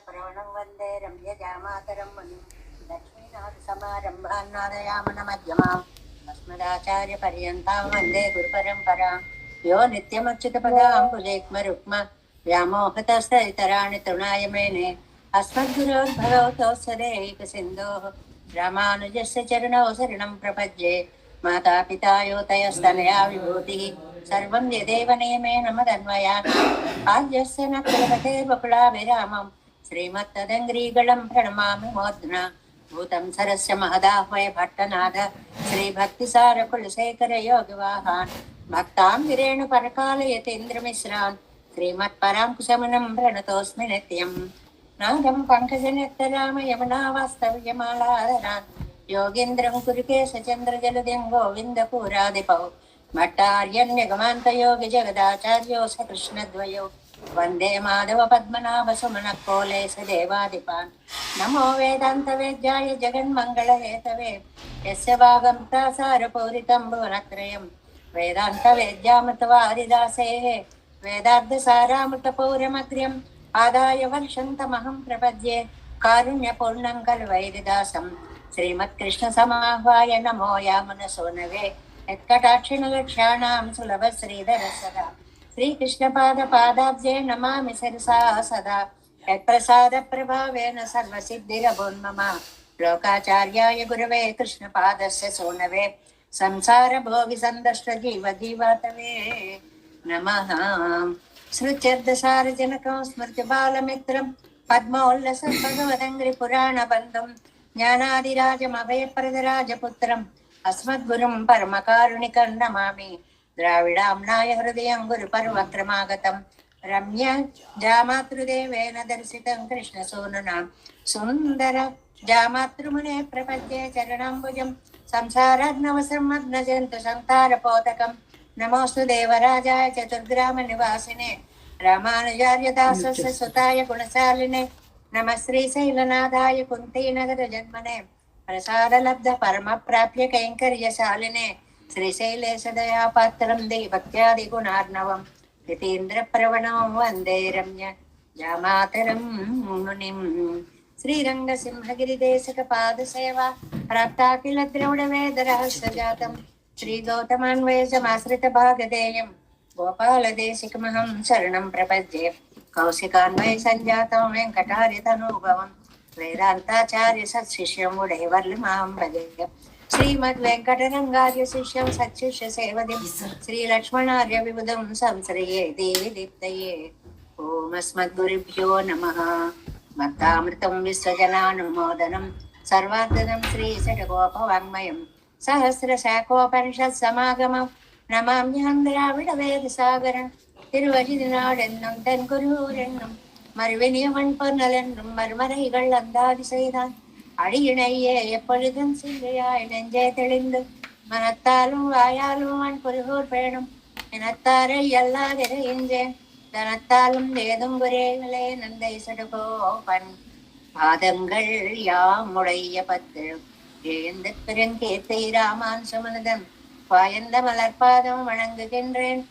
प्रवणं वन्दे रम्यजामातरं मुनिं लक्ष्मीनाथसमारम्भान्नादयामनमध्यमाम् अस्मदाचार्यपर्यन्तां वन्दे गुरुपरम्परां यो नित्यमच्युतपदाम्बुजैक्मरुक्म व्यामोहतस्तइतराणि तृणाय मेने अस्मद्गुरोर्भगवतोऽस्य देहिकसिन्धोः रामानुजस्य चरणौ शरणं प्रपद्ये मातापिता योतयस्तनया विभूतिः सर्वं यदेव नियमेन मदन्वयानाम् आद्यस्य न कुलपते बकुलाभिरामं श्रीमत्तदङ्ग्रीगणं प्रणमामि मूर्ध्ना भूतं सरस्य महदाह्वय भट्टनाथ श्रीभक्तिसारकुलशेखर योगिवाहान् भक्तां गिरेण परकालयतीन्द्रमिश्रान् श्रीमत्पराङ्कुशमनं प्रणतोऽस्मि नित्यम् नादं पङ्कजनेत्रराम यमुनावास्तव्यमालादरान् योगीन्द्रं कुरुकेशचन्द्रजलदिं गोविन्दपूरादिपौ भट्टार्यन्यगमान्तयोगि जगदाचार्यो स कृष्णद्वयो वन्दे माधव पद्मनाभ सुमनः कोलेश देवादिपान् नमो वेदान्तवेद्याय जगन्मङ्गलहेतवे यस्य भागं प्रासारपूरितं भुवनत्रयं वेदान्तवेद्यामृतवारिदासेः वेदार्थसारामृतपौरमग्र्यम् आदाय वर्षन्तमहं प्रपद्ये कारुण्यपूर्णं कल्वैरिदासं श्रीमत्कृष्णसमाह्वाय नमो यामुनसोनवे यत्कटाक्षिणलक्ष्याणां सुलभश्रीधरसदा श्रीकृष्णपादपादाब्जे नमामि शिरसा सदा यत्प्रसादप्रभावेन सर्वसिद्धिरभून्मम लोकाचार्याय गुरवे कृष्णपादस्य सोनवे संसारभोगिसन्दष्टजीवजीवातवे नमः। श्रुत्यर्धसारजनकं स्मृतिबालमित्रं पद्मोल्लसं भगवदङ्घ्रिपुराणबन्धुं ज्ञानादिराजमभयप्रदराजपुत्रम् अस्मद्गुरुं परमकारुणिकं नमामि। द्राविडाम्नाय हृदयं गुरुपर्वक्रमागतं रम्य जामातृदेवेन दर्शितं कृष्णसूनुना सुन्दर जामातृमुने प्रपद्ये चरणाम्बुजं संसारार्णवसंमग्नजन्तु संसारपोतकं नमोऽस्तु देवराजाय चतुर्ग्रामनिवासिने रामानुजार्यदासस्य सुताय गुणशालिने नमः श्रीशैलनाथाय कुन्तीनगरजन्मने प्रसादलब्ध परमप्राप्य कैङ्कर्यशालिने श्रीशैलेशदया पात्रं देवभक्त्यादिगुणार्णवं यतीन्द्रप्रवणं वन्दे रम्य जामातरं मुनिम्। श्रीरङ्गसिंहगिरिदेशकपादसेवा प्राप्ता किल द्रविडवेदरहस्यजातं श्रीगौतमान्वयसमाश्रितभागधेयं गोपालदेशिकमहं शरणं प्रपद्ये कौशिकान्वयसञ्जातं वेङ्कटार्यतनूभवं वेदान्ताचार्य सत्शिष्यं मुडेवर्लिमां भजे श्रीमद्वेङ्कटरङ्गार्य शिष्यं सत्शिष्य सेवदिं श्रीलक्ष्मणार्य विबुधं संश्रये देवी दीप्तये ॐ अस्मद्गुरुभ्यो नमः। भक्तामृतं विश्वजनानुमोदनं सर्वार्धनं श्रीषड्गोपवाङ्मयं सहस्रशाखोपनिषत्समागमं नमाम्यहं द्राविडवेदसागरं திருவழிநாடென்னும் தென்குருர் என்னும் மறுவினியவன் பொன்னலென்னும் மறுமறைகள் அந்தாதி செய்தான் அடியினையே எப்பொழுதும் சிந்தையாய் நெஞ்சே தெளிந்து மனத்தாலும் வாயாலும் அவன் குருகூர் பேணும் இனத்தாரை எல்லாதிரையின்றேன் தனத்தாலும் ஏதும் குரேகளே நந்தை சடுகோபன் பாதங்கள் யாமுடைய பத்து ஏந்த பெருங்கேத்தை ராமான் சுமனதன் வாயந்த மலர்பாதம் வணங்குகின்றேன்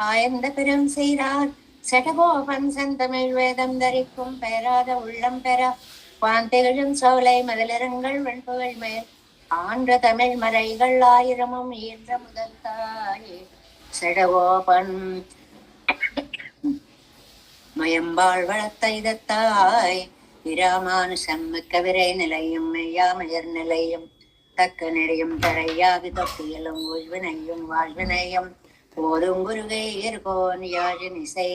ஆயந்த பெரும் செய்தார் சடகோபன் செந்தமிழ் வேதம் தரிக்கும் பெறாத உள்ளம் பெற வாந்திகளும் சோலை மதிலரங்கள் வெண்புகள் மேல் ஆன்ற தமிழ் மறைகள் ஆயிரமும் ஈன்ற முதல் தாயே சடகோபன் மயம்பாள் வளர்த்த இதத்தாய் இராமானுசம் மிக்க விரை நிலையும் மெய்யாமயர் நிலையும் தக்க நெறியும் தழையாது தொப்பியலும் உள்வினையும் வாழ்வினையும் போதும் குருகையர்கோன் யாழினிசை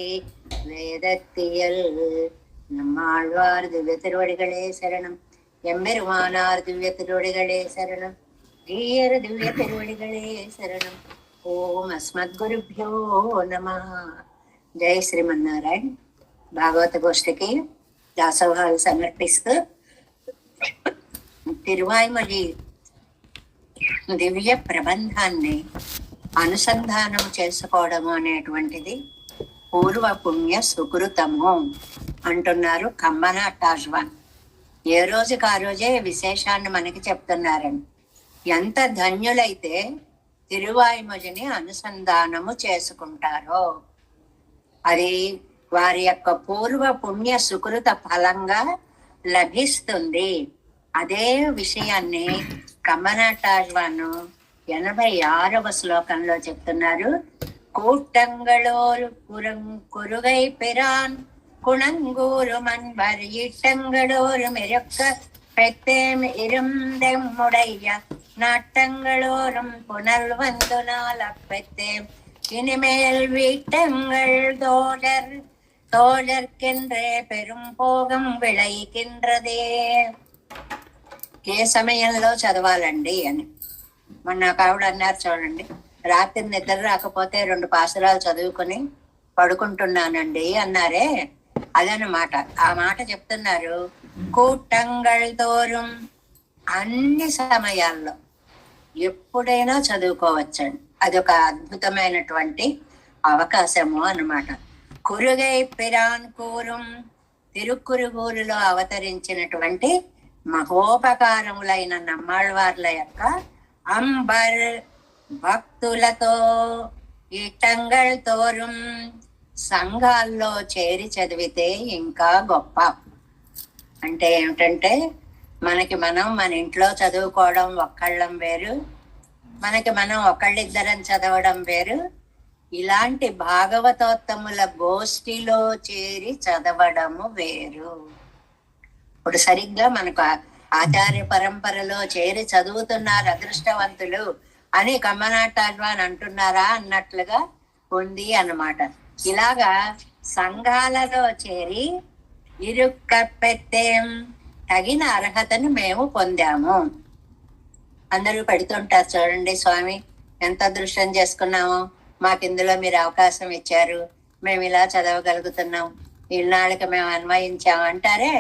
வேதத்தியல் நம்மாழ்வார் திவ்ய திருவடிகளே சரணம் எம்பெருமானார் திவ்ய திருவடிகளே சரணம் ஈயர் திவ்ய திருவடிகளே శరణం ఓం అస్మద్గురుభ్యో నమః. జై శ్రీమన్నారాయణ. భాగవత గోష్ఠికి దాసోహాలు సమర్పిస్తూ తిరువాయిమొഴി దివ్య ప్రబంధాన్ని అనుసంధానం చేసుకోవడము అనేటువంటిది పూర్వ పుణ్య సుకృతము అంటున్నారు కమ్మన టాజ్వాన్. ఏ రోజుకి ఆ రోజే విశేషాన్ని మనకి చెప్తున్నారండి. ఎంత ధన్యులైతే తిరువాయిమొഴിని అనుసంధానము చేసుకుంటారో. అది వారి యొక్క పూర్వ పుణ్య సుకృత ఫలంగా లభిస్తుంది. అదే విషయాన్ని కమ్మనాటాళ్వాను 86వ శ్లోకంలో చెప్తున్నారు. కూట్టంగళోరు కురుగై పిరాన్ குணங்கூறு மண்பர் ஈட்டங்களோரும் இருக்க பெத்தேம் இருந்தெம்முடைய நாட்டங்களோரும் புனல் வந்து நாள பெத்தேம் இனிமேல் வீட்டங்கள் தோழர்க்கென்றே பெரும் போగం విளைకింద్రదే. ఏ సమయంలో చదవాలండి అని మొన్న ఒక ఆవిడ అన్నారు చూడండి, రాత్రి నిద్ర రాకపోతే 2 పాసురాలు చదువుకుని పడుకుంటున్నానండి అన్నారే, అదనమాట. ఆ మాట చెప్తున్నారు. కూట్టంగళ్ తోరుం, అన్ని సమయాల్లో ఎప్పుడైనా చదువుకోవచ్చండి. అదొక అద్భుతమైనటువంటి అవకాశము అన్నమాట. కురుగై పిరాన్ కూరుం, తిరుక్కురుగూరులో అవతరించినటువంటి మహోపకారములైన నమ్మాళ్వార్ల యొక్క అంబర్ భక్తులతో ఈటంగళ్ తోరుం, సంఘాల్లో చేరి చదివితే ఇంకా గొప్ప. అంటే ఏమిటంటే మనకి మనం మన ఇంట్లో చదువుకోవడం ఒక్కళ్ళం వేరు, మనకి మనం ఒకళ్ళిద్దరం చదవడం వేరు. ఇలాంటి భాగవతోత్తముల గోష్ఠిలో చేరి చదవడము వేరు. ఇప్పుడు సరిగ్గా మనకు ఆచార్య పరంపరలో చేరి చదువుతున్నారు అదృష్టవంతులు అని కమ్మనాటాళ్వాన్ అంటున్నారా అన్నట్లుగా ఉంది అన్నమాట. ఇలాగా సంఘాలలో చేరి ఇరుక్క పెట్టేం, తగిన అర్హతను మేము పొందాము. అందరూ పెడుతుంటారు చూడండి, స్వామి ఎంత అదృష్టం చేసుకున్నాము, మాకు ఇందులో మీరు అవకాశం ఇచ్చారు, మేము ఇలా చదవగలుగుతున్నాం, ఇన్నాళ్ళకి మేము అన్వయించాము అంటారే,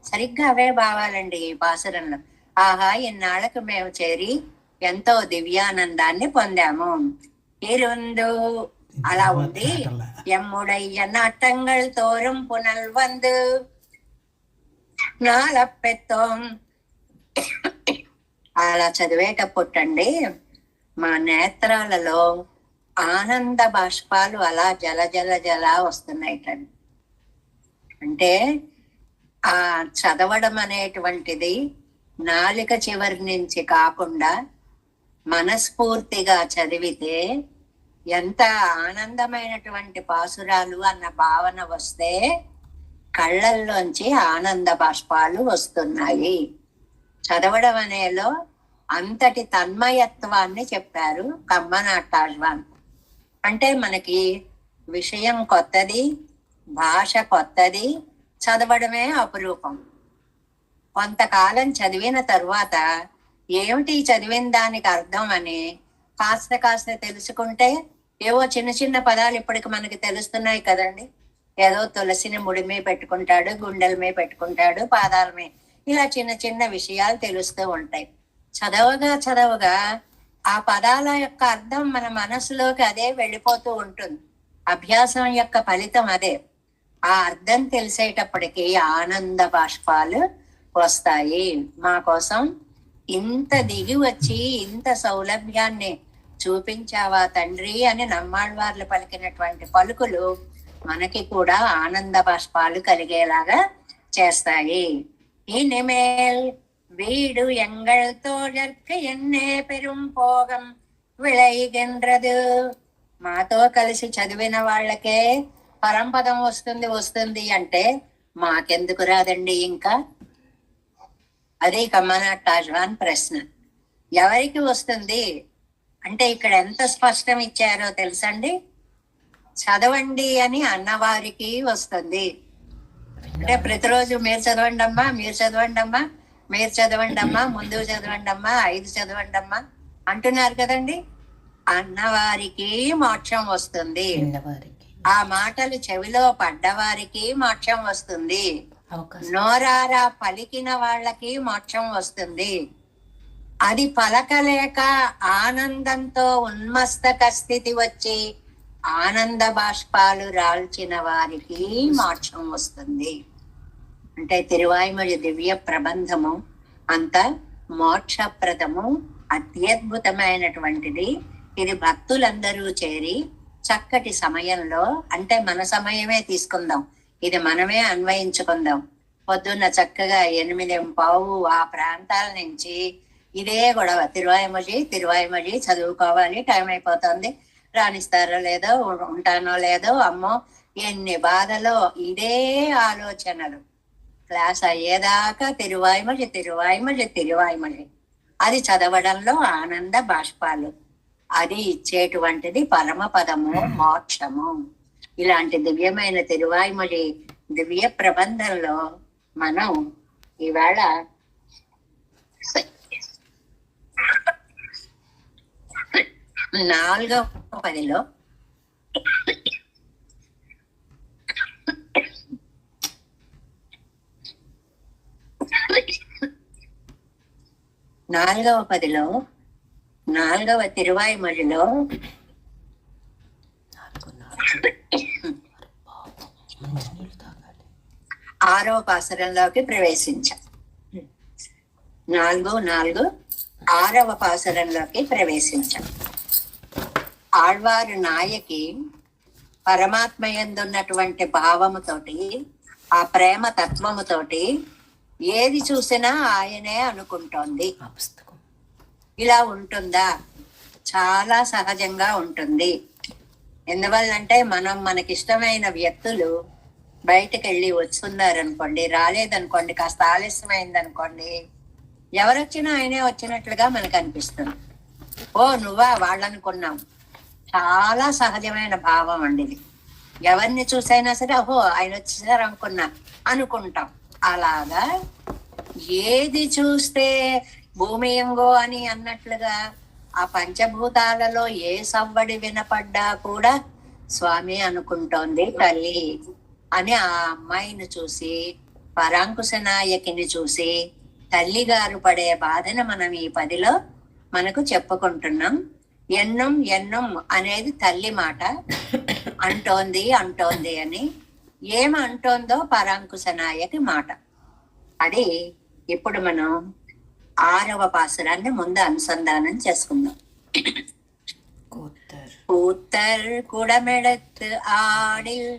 సరిగ్గా అవే భావాలండి ఈ పాసురంలో. ఆహా, ఇన్నాళ్ళకు మేము చేరి ఎంతో దివ్యానందాన్ని పొందాము. ఇరుందు అలా ఉంది. ఎమ్ముడయ్య నాటంగళ్ తోరం పునల్ వందు నాలపెత్తోం. అలా చదివేటప్పుడండి మా నేత్రాలలో ఆనంద బాష్పాలు అలా జల జల జల వస్తున్నాయిటండి. అంటే ఆ చదవడం అనేటువంటిది నాలిక చివరి నుంచి కాకుండా మనస్ఫూర్తిగా చదివితే ఎంత ఆనందమైనటువంటి పాసురాలు అన్న భావన వస్తే కళ్ళల్లోంచి ఆనంద బాష్పాలు వస్తున్నాయి. చదవడం అనేలో అంతటి తన్మయత్వాన్ని చెప్పారు కమ్మనాటాళ్వాన్. అంటే మనకి విషయం కొత్తది, భాష కొత్తది, చదవడమే అపురూపం. కొంతకాలం చదివిన తరువాత ఏమిటి చదివిన దానికి అర్థం అని కాస్త కాస్త తెలుసుకుంటే ఏవో చిన్న చిన్న పదాలు ఇప్పటికి మనకి తెలుస్తున్నాయి కదండి. ఏదో తులసిని ముడిమే పెట్టుకుంటాడు, గుండెల మీద పెట్టుకుంటాడు, పాదాల మీద, ఇలా చిన్న చిన్న విషయాలు తెలుస్తూ ఉంటాయి. చదవగా చదవగా ఆ పదాల యొక్క అర్థం మన మనసులోకి అదే వెళ్ళిపోతూ ఉంటుంది. అభ్యాసం యొక్క ఫలితం అదే. ఆ అర్థం తెలిసేటప్పటికి ఆనంద బాష్పాలు వస్తాయి. మా కోసం ఇంత దిగి వచ్చి ఇంత సౌలభ్యాన్ని చూపించావా తండ్రి అని నమ్మాళ్వార్లు పలికినటువంటి పలుకులు మనకి కూడా ఆనంద బాష్పాలు కలిగేలాగా చేస్తాయి. ఇనిమేల్ వీడు ఎంగళ్ తోழர்க்கு ఎన్నే పెరుం పోగం విளைகின்றது. మాతో కలిసి చదివిన వాళ్ళకే పరంపదం వస్తుంది అంటే మాకెందుకు రాదండి ఇంకా? అదే కమ్మనాటాళ్వాన్ ప్రశ్న. ఎవరికి వస్తుంది అంటే ఇక్కడ ఎంత స్పష్టం ఇచ్చారో తెలుసండి. చదవండి అని అన్నవారికి వస్తుంది. అంటే ప్రతిరోజు మీరు చదవండి అమ్మా, మీరు చదవండి అమ్మా, మీరు చదవండి అమ్మా, ముందు చదవండి అమ్మా, 5 చదవండి అమ్మా అంటున్నారు కదండి. అన్నవారికి మోక్షం వస్తుంది. ఆ మాటలు చెవిలో పడ్డవారికి మోక్షం వస్తుంది. నోరారా పలికిన వాళ్ళకి మోక్షం వస్తుంది. అది పలకలేక ఆనందంతో ఉన్మస్తక స్థితి వచ్చి ఆనంద బాష్పాలు రాల్చిన వారికి మోక్షం వస్తుంది. అంటే తిరువాయిమొഴി దివ్య ప్రబంధము అంత మోక్షప్రదము, అత్యద్భుతమైనటువంటిది. ఇది భక్తులందరూ చేరి చక్కటి సమయంలో, అంటే మన సమయమే తీసుకుందాం, ఇది మనమే అన్వయించుకుందాం. పొద్దున్న చక్కగా 8:15 ఆ ప్రాంతాల నుంచి ఇదే గొడవ, తిరువాయిమొഴി చదువుకోవాలి, టైం అయిపోతుంది, రాణిస్తారో లేదో, ఉంటానో లేదో, అమ్మో ఎన్ని బాధలో, ఇదే ఆలోచనలు. క్లాస్ అయ్యేదాకా తిరువాయిమొഴి. అది చదవడంలో ఆనంద బాష్పాలు. అది ఇచ్చేటువంటిది పరమపదము, మోక్షము. ఇలాంటి దివ్యమైన తిరువాయిమొഴి దివ్య ప్రబంధంలో మనం ఈవేళ 4వ పదిలో నాలుగవ తిరువాయిమొழிలో 6వ పాసురంలోకి ప్రవేశించాం. 6వ పాసురంలోకి ప్రవేశించాం. ఆళ్వారు నాయకి పరమాత్మ యందున్నటువంటి భావముతోటి, ఆ ప్రేమ తత్వముతోటి ఏది చూసినా ఆయనే అనుకుంటోంది. ఇలా ఉంటుందా? చాలా సహజంగా ఉంటుంది. ఎందువల్లంటే మనకిష్టమైన వ్యక్తులు బయటకు వెళ్ళి వస్తున్నారనుకోండి, రాలేదనుకోండి, కాస్త ఆలస్యమైందనుకోండి, ఎవరొచ్చినా ఆయనే వచ్చినట్లుగా మనకు అనిపిస్తుంది. ఓ నువ్వా వాళ్ళనుకున్నాం. చాలా సహజమైన భావం అండి ఇది. ఎవరిని చూసైనా సరే ఓహో ఆయన వచ్చేసారు అనుకుంటాం. అలాగా ఏది చూస్తే భూమియంగో అని అన్నట్లుగా ఆ పంచభూతాలలో ఏ సవ్వడి వినపడ్డా కూడా స్వామి అనుకుంటోంది తల్లి అని ఆ అమ్మాయిని చూసి, పరాంకుశ నాయకిని చూసి తల్లి గారు పడే బాధను మనం ఈ 10లో మనకు చెప్పుకుంటున్నాం. ఎన్నం అనేది తల్లి మాట. అంటోంది అని ఏమంటోందో పరాంకుశ నాయకి మాట. అది ఇప్పుడు మనం 6వ పాసురాన్ని ముందు అనుసంధానం చేసుకుందాం. கூத்தர் குடமெடுத்து ஆடில்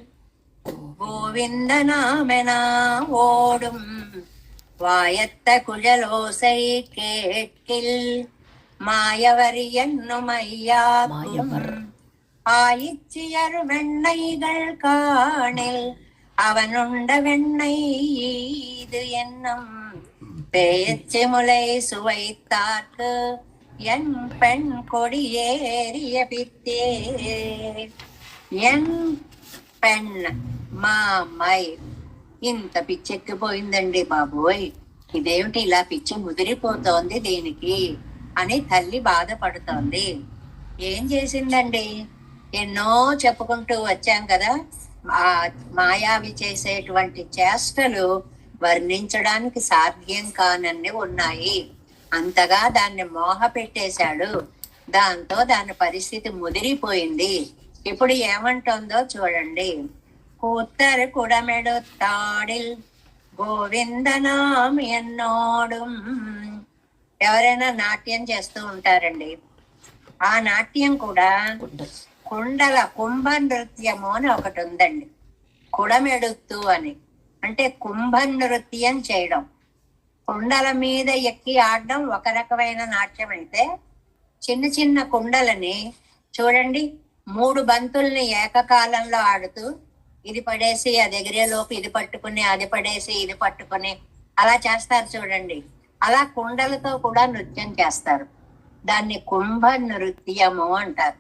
கோவிந்தனாமெனா ஓடும் வாயத்த குழலோசை கேட்கில் மாயவரி என்னும் ஐயாக்கும் ஆயிச்சியர் வெண்ணைகள் காணில் அவனுண்ட வெண்ணை இது என்னும் பேச்சு முலை சுவைத்தார்க்கு என் பெண் கொடியேறிய பித்தே. ఎన్ పెన్ మా అమ్మాయి ఇంత పిచ్చెక్కిపోయిందండి బాబోయ్, ఇదేమిటి ఇలా పిచ్చి ముదిరిపోతోంది దీనికి అని తల్లి బాధపడుతోంది. ఏం చేసిందండి? ఎన్నో చెప్పుకుంటూ వచ్చాం కదా, ఆ మాయావి చేసేటువంటి చేష్టలు వర్ణించడానికి సాధ్యం కానన్ని ఉన్నాయి. అంతగా దాన్ని మోహ పెట్టేశాడు. దాంతో దాని పరిస్థితి ముదిరిపోయింది. ఇప్పుడు ఏమంటుందో చూడండి. కూత్తరు కుడమెడుతాడిల్ గోవిందనాం ఎన్నోడు. ఎవరైనా నాట్యం చేస్తూ ఉంటారండి. ఆ నాట్యం కూడా కుంభ నృత్యము అని ఒకటి ఉందండి. కుడమెడుతూ అని అంటే కుంభ నృత్యం చేయడం. కుండల మీద ఎక్కి ఆడడం ఒక రకమైన నాట్యం అయితే, చిన్న చిన్న కుండలని చూడండి, 3 బంతుల్ని ఏకకాలంలో ఆడుతూ ఇది పడేసి అది ఎగిరేలోపు ఇది పట్టుకుని, అది పడేసి ఇది పట్టుకుని అలా చేస్తారు చూడండి. అలా కుండలతో కూడా నృత్యం చేస్తారు. దాన్ని కుంభ నృత్యము అంటారు.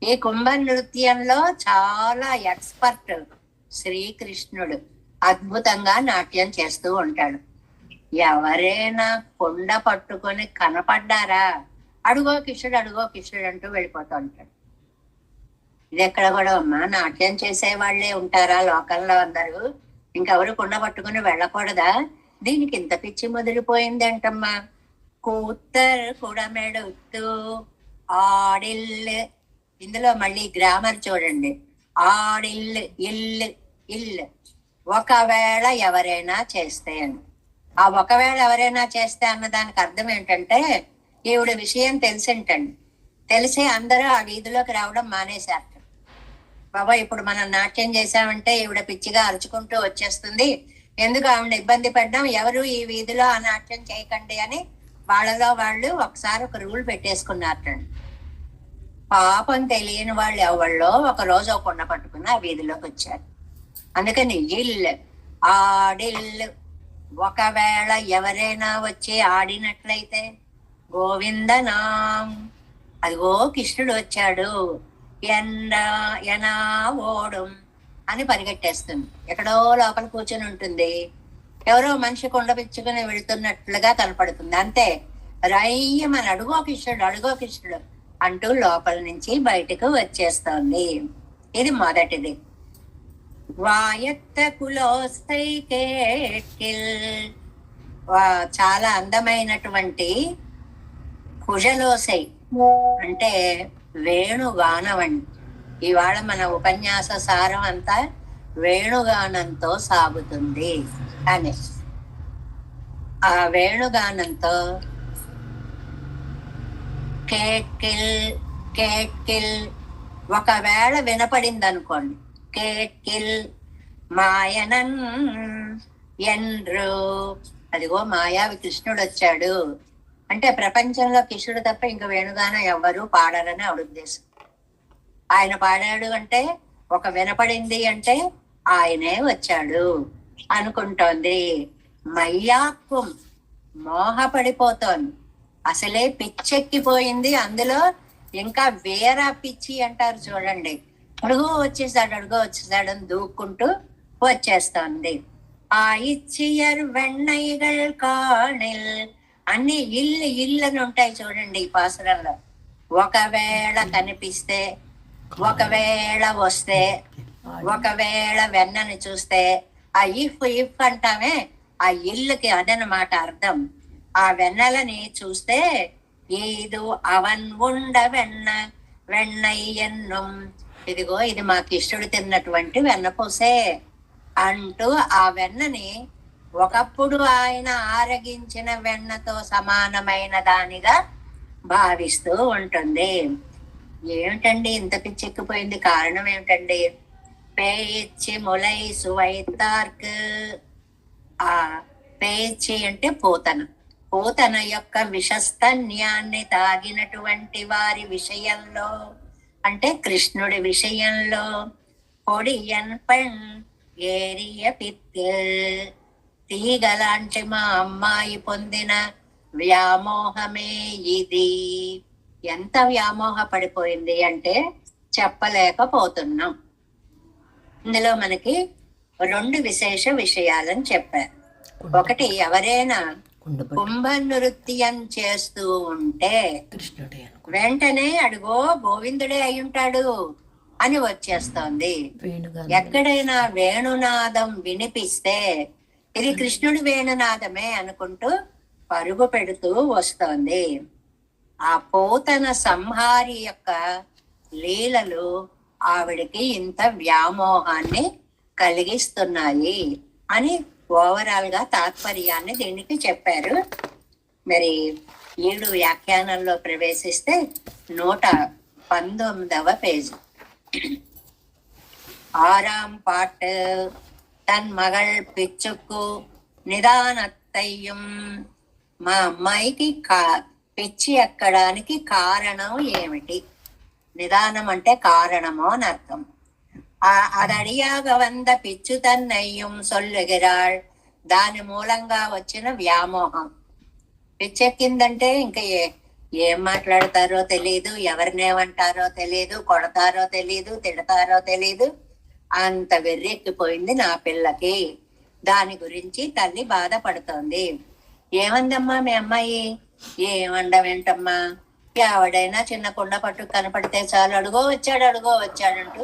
ఈ కుంభ నృత్యంలో చాలా ఎక్స్పర్ట్ శ్రీకృష్ణుడు. అద్భుతంగా నాట్యం చేస్తూ ఉంటాడు. ఎవరైనా కుండ పట్టుకొని కనపడ్డారా, అడుగో కిషుడు అంటూ వెళ్ళిపోతూ ఉంటాడు. ఇది ఎక్కడ కూడా అమ్మా, నాట్యం చేసే వాళ్ళే ఉంటారా లోకంలో అందరూ? ఇంకెవరు కుండ పట్టుకుని వెళ్ళకూడదా? దీనికి ఇంత పిచ్చి ముదిరిపోయింది అంటమ్మా. కూత్తర్ కుడమెడుతూ ఆడిల్. ఇందులో మళ్ళీ గ్రామర్ చూడండి. ఆడిల్ ఇల్ ఒకవేళ ఎవరైనా చేస్తే అని. ఆ ఒకవేళ ఎవరైనా చేస్తే అన్న దానికి అర్థం ఏంటంటే, ఈవిడ విషయం తెలిసింటండి. తెలిసి అందరూ ఆ వీధిలోకి రావడం మానేశారు. బాబా ఇప్పుడు మనం నాట్యం చేసామంటే ఈవిడ పిచ్చిగా అరుచుకుంటూ వచ్చేస్తుంది, ఎందుకు ఆవిడ ఇబ్బంది పడ్డాం, ఎవరు ఈ వీధిలో ఆ నాట్యం చేయకండి అని వాళ్ళలో వాళ్ళు ఒకసారి ఒక రూల్ పెట్టేసుకున్నారటండి. పాపం తెలియని వాళ్ళు ఎవళ్ళో ఒక రోజు ఒక కొండ పట్టుకుని ఆ వీధిలోకి వచ్చారు. అందుకని ఇల్లు ఆడిల్లు, ఒకవేళ ఎవరైనా వచ్చి ఆడినట్లయితే గోవిందనాం, అదిగో కృష్ణుడు వచ్చాడు, ఎనా ఓడం అని పరిగెట్టేస్తుంది. ఎక్కడో లోపల కూర్చొని ఉంటుంది, ఎవరో మనిషి కొండ పిచ్చుకుని వెళుతున్నట్లుగా కనపడుతుంది. అంతే, రయ్యమని అడుగో కృష్ణుడు, అడుగో కృష్ణుడు అంటూ లోపల నుంచి బయటకు వచ్చేస్తోంది. ఇది మొదటిది. వాయత్త కులోస్తై కేట్కిల్, చాలా అందమైనటువంటి కుజలోసై అంటే వేణుగానవండి. ఇవాళ మన ఉపన్యాస సారం అంతా వేణుగానంతో సాగుతుంది అని. ఆ వేణుగానంతో కేట్కిల్ కేట్కిల్ ఒకవేళ వినపడింది అనుకోండి, కేట్కిల్ మాయనన్ ఎండ్రు, అదిగో మాయావి కృష్ణుడు వచ్చాడు అంటే ప్రపంచంలో కృష్ణుడు తప్ప ఇంక వేణుగానం ఎవ్వరూ పాడరని ఆవిడ ఉద్దేశం. ఆయన పాడాడు అంటే, ఒక వినపడింది అంటే ఆయనే వచ్చాడు అనుకుంటోంది. మయ్యాక్కుం మోహపడిపోతోంది, అసలే పిచ్చెక్కిపోయింది. అందులో ఇంకా వేరా పిచ్చి అంటారు చూడండి, అడుగో వచ్చేసాడు అడుగో వచ్చేసాడని దూక్కుంటూ వచ్చేస్తోంది. ఆ ఇచ్చియర్ వెన్నైగల్ కాణిల్, అన్ని ఇల్లు ఇల్లుని ఉంటాయి చూడండి ఈ పాసురంలో. ఒకవేళ కనిపిస్తే, ఒకవేళ వస్తే, ఒకవేళ వెన్నని చూస్తే, ఆ ఇఫ్ ఇఫ్ అంటామే ఆ ఇల్లుకి అదనమాట అర్థం. ఆ వెన్నెలని చూస్తే ఏదో అవన్ ఉండ వెన్న వెన్నయ్యన్నం, ఇదిగో ఇది మా కృష్ణుడు తిన్నటువంటి వెన్నపూసే అంటూ ఆ వెన్నని ఒకప్పుడు ఆయన ఆరగించిన వెన్నతో సమానమైన దానిగా భావిస్తూ ఉంటుంది. ఏమిటండి ఇంత పిచ్చెక్కిపోయింది, కారణం ఏమిటండి? పేచి ములై సువైతార్క్, ఆ పేచి అంటే పూతన, పూతన యొక్క విషస్తన్యాన్ని తాగినటువంటి వారి విషయంలో అంటే కృష్ణుడి విషయంలో పొడియన్ పెణ్ ఏరియ పిత్, తీగలాంటి మా అమ్మాయి పొందిన వ్యామోహమే ఇది. ఎంత వ్యామోహ పడిపోయింది అంటే చెప్పలేకపోతున్నాం. ఇందులో మనకి రెండు విశేష విషయాలని చెప్పారు. ఒకటి, ఎవరైనా కుంభ నృత్యం చేస్తూ ఉంటే వెంటనే అడుగో గోవిందుడే అయి ఉంటాడు అని వచ్చేస్తోంది. ఎక్కడైనా వేణునాదం వినిపిస్తే ఇది కృష్ణుడి వేణునాదమే అనుకుంటూ పరుగు పెడుతూ వస్తోంది. ఆ పోతన సంహారి యొక్క లీలలు ఆవిడికి ఇంత వ్యామోహాన్ని కలిగిస్తున్నాయి అని ఓవరాల్ గా తాత్పర్యాన్ని దీనికి చెప్పారు. మరి 7 వ్యాఖ్యానంలో ప్రవేశిస్తే 119వ పేజీ. 6ஆம் பாட்டு. తన్ మగళ్ పిచ్చుకు నిదానత్తయ్యం, మా అమ్మాయికి పిచ్చి ఎక్కడానికి కారణం ఏమిటి? నిదానం అంటే కారణము అని అర్థం. అదడియాగ వంద పిచ్చు తన్నయ్యం సొల్లుగిరాళ్, దాని మూలంగా వచ్చిన వ్యామోహం. పిచ్చెక్కిందంటే ఇంకా ఏం మాట్లాడతారో తెలియదు, ఎవరినేమంటారో తెలియదు, కొడతారో తెలియదు, తిడతారో తెలియదు, అంత వెర్రెక్కిపోయింది నా పిల్లకి. దాని గురించి తల్లి బాధపడుతోంది. ఏమందమ్మా మీ అమ్మాయి? ఏమండమేంటమ్మా, ఎవడైనా చిన్న కుండ పట్టు కనపడితే చాలు అడుగో వచ్చాడు అడుగో వచ్చాడంటూ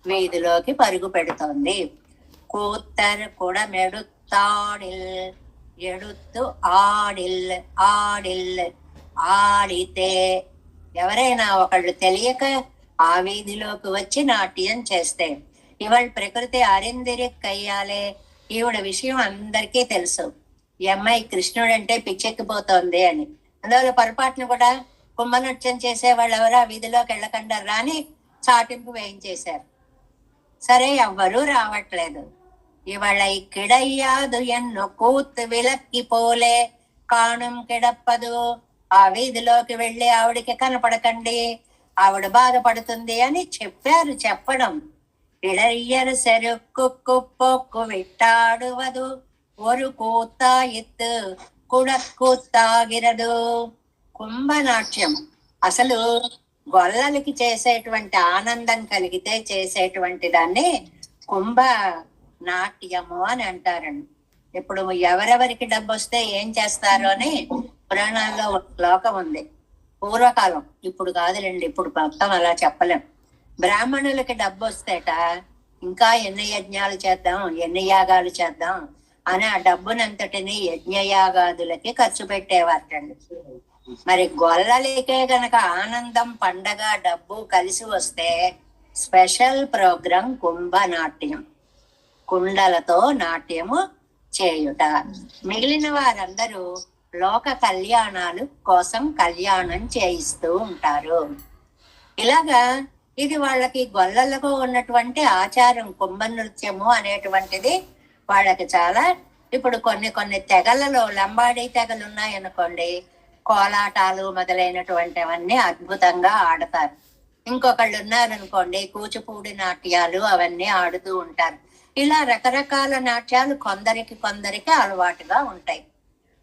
వీధిలోకి పరుగు పెడుతోంది. కూత్తర్ కూడా మెడుతాడిల్, ఎడుతూ ఆడిల్ ఆడిల్, ఆడితే ఎవరైనా ఒకళ్ళు తెలియక ఆ వీధిలోకి వచ్చి నాట్యం చేస్తే, ఇవాళ ప్రకృతి అరిందిరి కయ్యాలే, ఈవిడ విషయం అందరికీ తెలుసు. ఈ అమ్మాయి కృష్ణుడు అంటే పిచ్చెక్కిపోతోంది అని. అందువల్ల పొరపాటును కూడా కుంభనృత్యం చేసే వాళ్ళు ఎవరు ఆ వీధిలోకి వెళ్ళకుండా రాని చాటింపు వేయించేశారు. సరే ఎవ్వరూ రావట్లేదు. இவளை கிடையாது ఎన్నో కూతు విలక్కి పోలే కాణం కిడప్పదు. ఆ వీధిలోకి వెళ్ళి ఆవిడికి కనపడకండి, ఆవిడ బాధపడుతుంది అని చెప్పారు. చెప్పడం ఇడయ్యరు సెరుక్కు కుప్పొక్కు విట్టాడువదు ஒரு కూత్తాయిత్తు కుడక్కుత్తాగిరదు. కుంభనాట్యం అసలు గొల్లలకి చేసేటువంటి ఆనందం కలిగితే చేసేటువంటి దాన్ని కుంభ నాట్యము అని అంటారండి. ఇప్పుడు ఎవరెవరికి డబ్బు వస్తే ఏం చేస్తారు అని పురాణాల్లో ఒక శ్లోకం ఉంది. పూర్వకాలం, ఇప్పుడు కాదులేండి, ఇప్పుడు మొత్తం అలా చెప్పలేం. బ్రాహ్మణులకి డబ్బు వస్తేట ఇంకా ఎన్ని యజ్ఞాలు చేద్దాం, ఎన్ని యాగాలు చేద్దాం అని ఆ డబ్బునంతటిని యజ్ఞయాగాదులకి ఖర్చు పెట్టేవారటండి. మరి గొల్లలకే గనక ఆనందం, పండగ, డబ్బు కలిసి వస్తే స్పెషల్ ప్రోగ్రాం కుంభనాట్యం, కుండలతో నాట్యము చేయుట. మిగిలిన వారందరూ లోక కళ్యాణాలు కోసం కళ్యాణం చేయిస్తూ ఉంటారు. ఇలాగా ఇది వాళ్ళకి గొల్లలకు ఉన్నటువంటి ఆచారం. కుంభ నృత్యము అనేటువంటిది వాళ్ళకి చాలా, ఇప్పుడు కొన్ని తెగలలో లంబాడీ తెగలు ఉన్నాయనుకోండి, కోలాటాలు మొదలైనటువంటివన్నీ అద్భుతంగా ఆడతారు. ఇంకొకళ్ళు ఉన్నారనుకోండి, కూచిపూడి నాట్యాలు అవన్నీ ఆడుతూ ఉంటారు. ఇలా రకరకాల నాట్యాలు కొందరికి అలవాటుగా ఉంటాయి.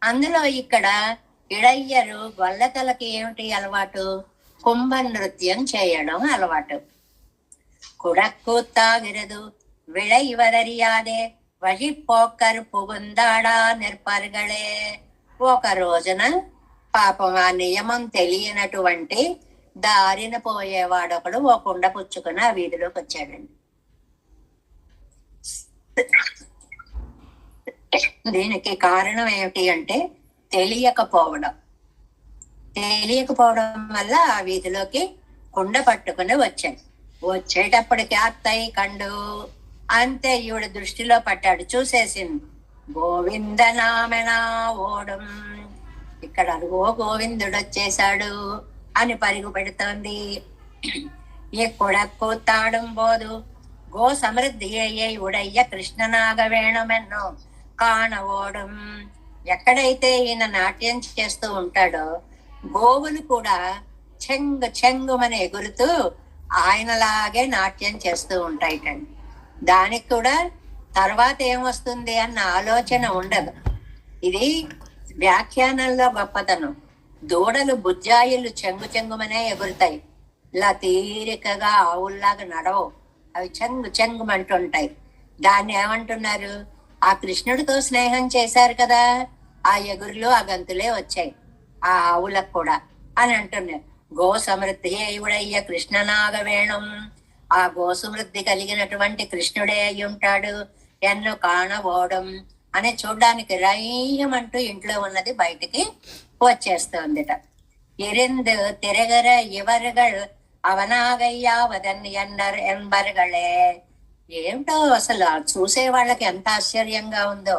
అందులో ఇక్కడ ఇడయ్యరు గొల్లతలకి ఏమిటి అలవాటు? కుంభ నృత్యం చేయడం అలవాటు. కుడక్కుత్తాగిరదు విళై వరరియాదే వழிపోక్కరు పుగుందాడా నిర్పర్గళే. ఒక రోజున పాపం ఆ నియమం తెలియనటువంటి దారిన పోయేవాడొకడు ఓ కుండ పుచ్చుకుని ఆ వీధిలోకి వచ్చాడండి. దీనికి కారణం ఏమిటి అంటే తెలియకపోవడం వల్ల ఆ వీధిలోకి కుండ పట్టుకుని వచ్చాడు. వచ్చేటప్పటికి అత్తయ్య కండు అంతే ఈవిడ దృష్టిలో పట్టాడు, చూసేసింది. గోవిందనామెనా ఓడం, ఇక్కడ అరుగో గోవిందుడు వచ్చేశాడు అని పరుగు పెడుతోంది. ఎక్కడకు తాడం పోదు గో సమృద్ధియే ఉడయ్య కృష్ణనాగవేణమెన్నో కాణవోడం. ఎక్కడైతే ఈయన నాట్యం చేస్తూ ఉంటాడో గోవులు కూడా చెంగుమని ఎగురుతూ ఆయనలాగే నాట్యం చేస్తూ ఉంటాయిటండి. దానికి కూడా తర్వాత ఏమొస్తుంది అన్న ఆలోచన ఉండదు. ఇది వ్యాఖ్యానంలో గొప్పతనం. దూడలు బుజ్జాయిలు చెంగుమనే ఎగురుతాయి, ఇలా తీరికగా ఆవుల్లాగా నడవు, అవి చెంగుమంటుంటాయి. దాన్ని ఏమంటున్నారు? ఆ కృష్ణుడితో స్నేహం చేశారు కదా, ఆ ఎగురులు ఆ గంతులే వచ్చాయి ఆ ఆవులకు కూడా అని అంటున్నారు. గో సమృద్ధి ఇవుడయ్య కృష్ణనాగవేణం, ఆ గోసమృద్ధి కలిగినటువంటి కృష్ణుడే అయి ఉంటాడు. ఎన్ను కాణవోడం అని చూడ్డానికి రయ్యమంటూ ఇంట్లో ఉన్నది బయటికి వచ్చేస్తుందిట. ఇరిందు తిరగర ఇవర్గళ్ అవనాగయ్యావదన్ ఎన్బర్గళే. ఏమిటో అసలు చూసే వాళ్ళకి ఎంత ఆశ్చర్యంగా ఉందో.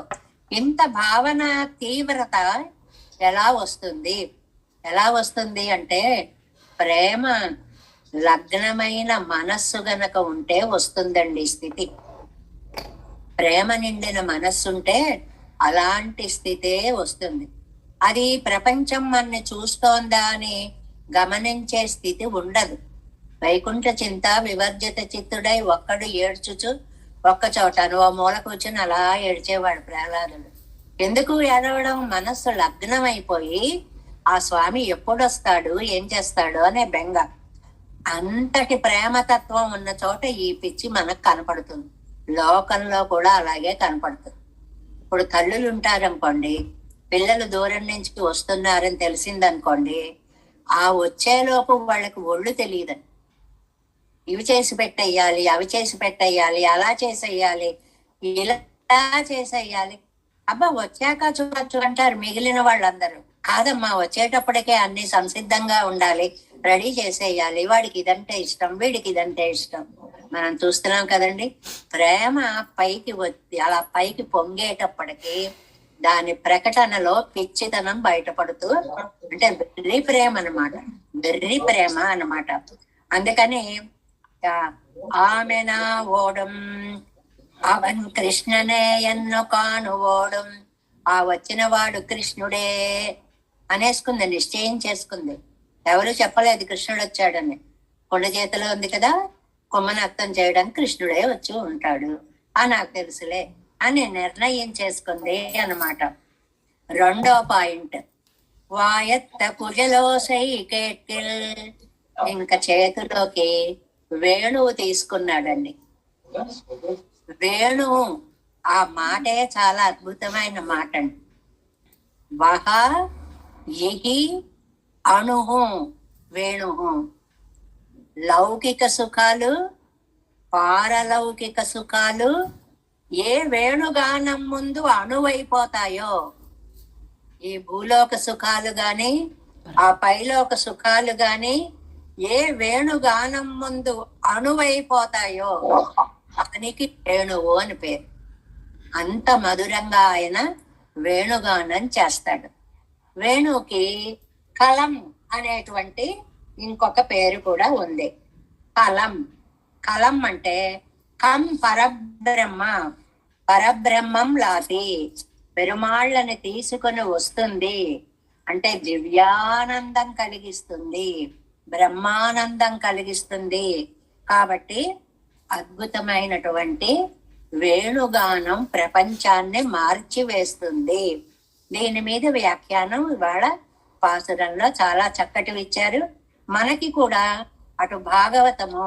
ఇంత భావన తీవ్రత ఎలా వస్తుంది అంటే ప్రేమ లగ్నమైన మనస్సు గనక ఉంటే వస్తుందండి స్థితి. ప్రేమ నిండిన మనస్సుంటే అలాంటి స్థితే వస్తుంది. అది ప్రపంచం మనని చూస్తోందా అని గమనించే స్థితి ఉండదు. వైకుంఠ చింత వివర్జిత చిత్తుడై ఒక్కడు ఏడ్చుచు ఒక్క చోట ఓ మూల కూర్చుని అలా ఏడ్చేవాడు ప్రహ్లాదుడు. ఎందుకు ఏడవడం? మనస్సు లగ్నం అయిపోయి ఆ స్వామి ఎప్పుడు వస్తాడు, ఏం చేస్తాడు అనే బెంగ. అంతటి ప్రేమతత్వం ఉన్న చోట ఈ పిచ్చి మనకు కనపడుతుంది. లోకంలో కూడా అలాగే కనపడుతుంది. ఇప్పుడు తల్లులు ఉంటారనుకోండి, పిల్లలు దూరం నుంచి వస్తున్నారని తెలిసిందనుకోండి, ఆ వచ్చేలోపు వాళ్ళకి ఒళ్ళు తెలియదని, ఇవి చేసి పెట్టేయాలి, అవి చేసి పెట్టేయాలి, అలా చేసేయాలి, ఇలా చేసేయాలి. అబ్బా వచ్చాక చూడొచ్చు అంటారు మిగిలిన వాళ్ళందరూ. కాదమ్మా, వచ్చేటప్పటికే అన్ని సంసిద్ధంగా ఉండాలి, రెడీ చేసేయాలి. వాడికి ఇదంటే ఇష్టం, వీడికి ఇదంటే ఇష్టం. మనం చూస్తున్నాం కదండి. ప్రేమ పైకి అలా పైకి పొంగేటప్పటికి దాని ప్రకటనలో పిచ్చితనం బయటపడుతూ, అంటే వెర్రి ప్రేమ అన్నమాట. అందుకని ఆమెనా ఓడం అవన్ కృష్ణనే ఎన్నో కాను ఓడం. ఆ వచ్చిన వాడు కృష్ణుడే అనేసుకుంది, నిశ్చయం చేసుకుంది. ఎవరు చెప్పలేదు కృష్ణుడు వచ్చాడని. కొండ చేతిలో ఉంది కదా, కొమ్మను అర్థం చేయడానికి కృష్ణుడే వచ్చి ఉంటాడు నాకు తెలుసులే అని నిర్ణయం చేసుకుంది అన్నమాట. రెండో పాయింట్, వాయత్త కుజలో సైకేటిల్, ఇంకా చేతిలోకి వేణువు తీసుకున్నాడండి. వేణు ఆ మాటే చాలా అద్భుతమైన మాట అండి. వహ ఇహి అణుహు వేణుహు. లౌకిక సుఖాలు, పారలౌకిక సుఖాలు ఏ వేణుగానం ముందు అణువైపోతాయో, ఈ భూలోక సుఖాలు గాని ఆ పైలోక సుఖాలు గాని ఏ వేణుగానం ముందు అణువైపోతాయో అతనికి వేణువు అని పేరు. అంత మధురంగా ఆయన వేణుగానం చేస్తాడు. వేణుకి కలం అనేటువంటి ఇంకొక పేరు కూడా ఉంది. కలం. కలం అంటే కం పరబ్రహ్మ, పరబ్రహ్మం లాసి పెరుమాళ్ళని తీసుకొని వస్తుంది అంటే దివ్యానందం కలిగిస్తుంది, బ్రహ్మానందం కలిగిస్తుంది. కాబట్టి అద్భుతమైనటువంటి వేణుగానం ప్రపంచాన్ని మార్చివేస్తుంది. దీని మీద వ్యాఖ్యానం ఇవాళ పాసురంలో చాలా చక్కటి ఇచ్చారు. మనకి కూడా అటు భాగవతము,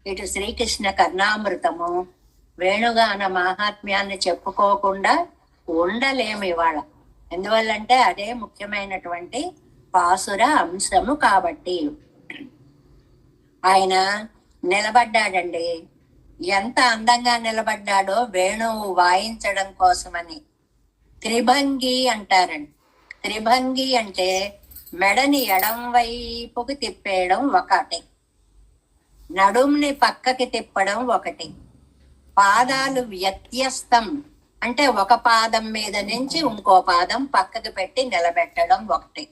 ఇటు శ్రీకృష్ణ కర్ణామృతము, వేణుగాన మహాత్మ్యాన్ని చెప్పుకోకుండా ఉండలేము ఇవాళ. ఎందువల్లంటే అదే ముఖ్యమైనటువంటి పాసుర అంశము. కాబట్టి ఆయన నిలబడ్డాడండి. ఎంత అందంగా నిలబడ్డాడో వేణువు వాయించడం కోసమని. త్రిభంగి అంటారండి. త్రిభంగి అంటే మెడని ఎడం వైపుకి తిప్పేయడం ఒకటి, నడుంని పక్కకి తిప్పడం ఒకటి, పాదాలు వ్యత్యస్తం అంటే ఒక పాదం మీద నుంచి ఇంకో పాదం పక్కకి పెట్టి నిలబెట్టడం ఒకటి.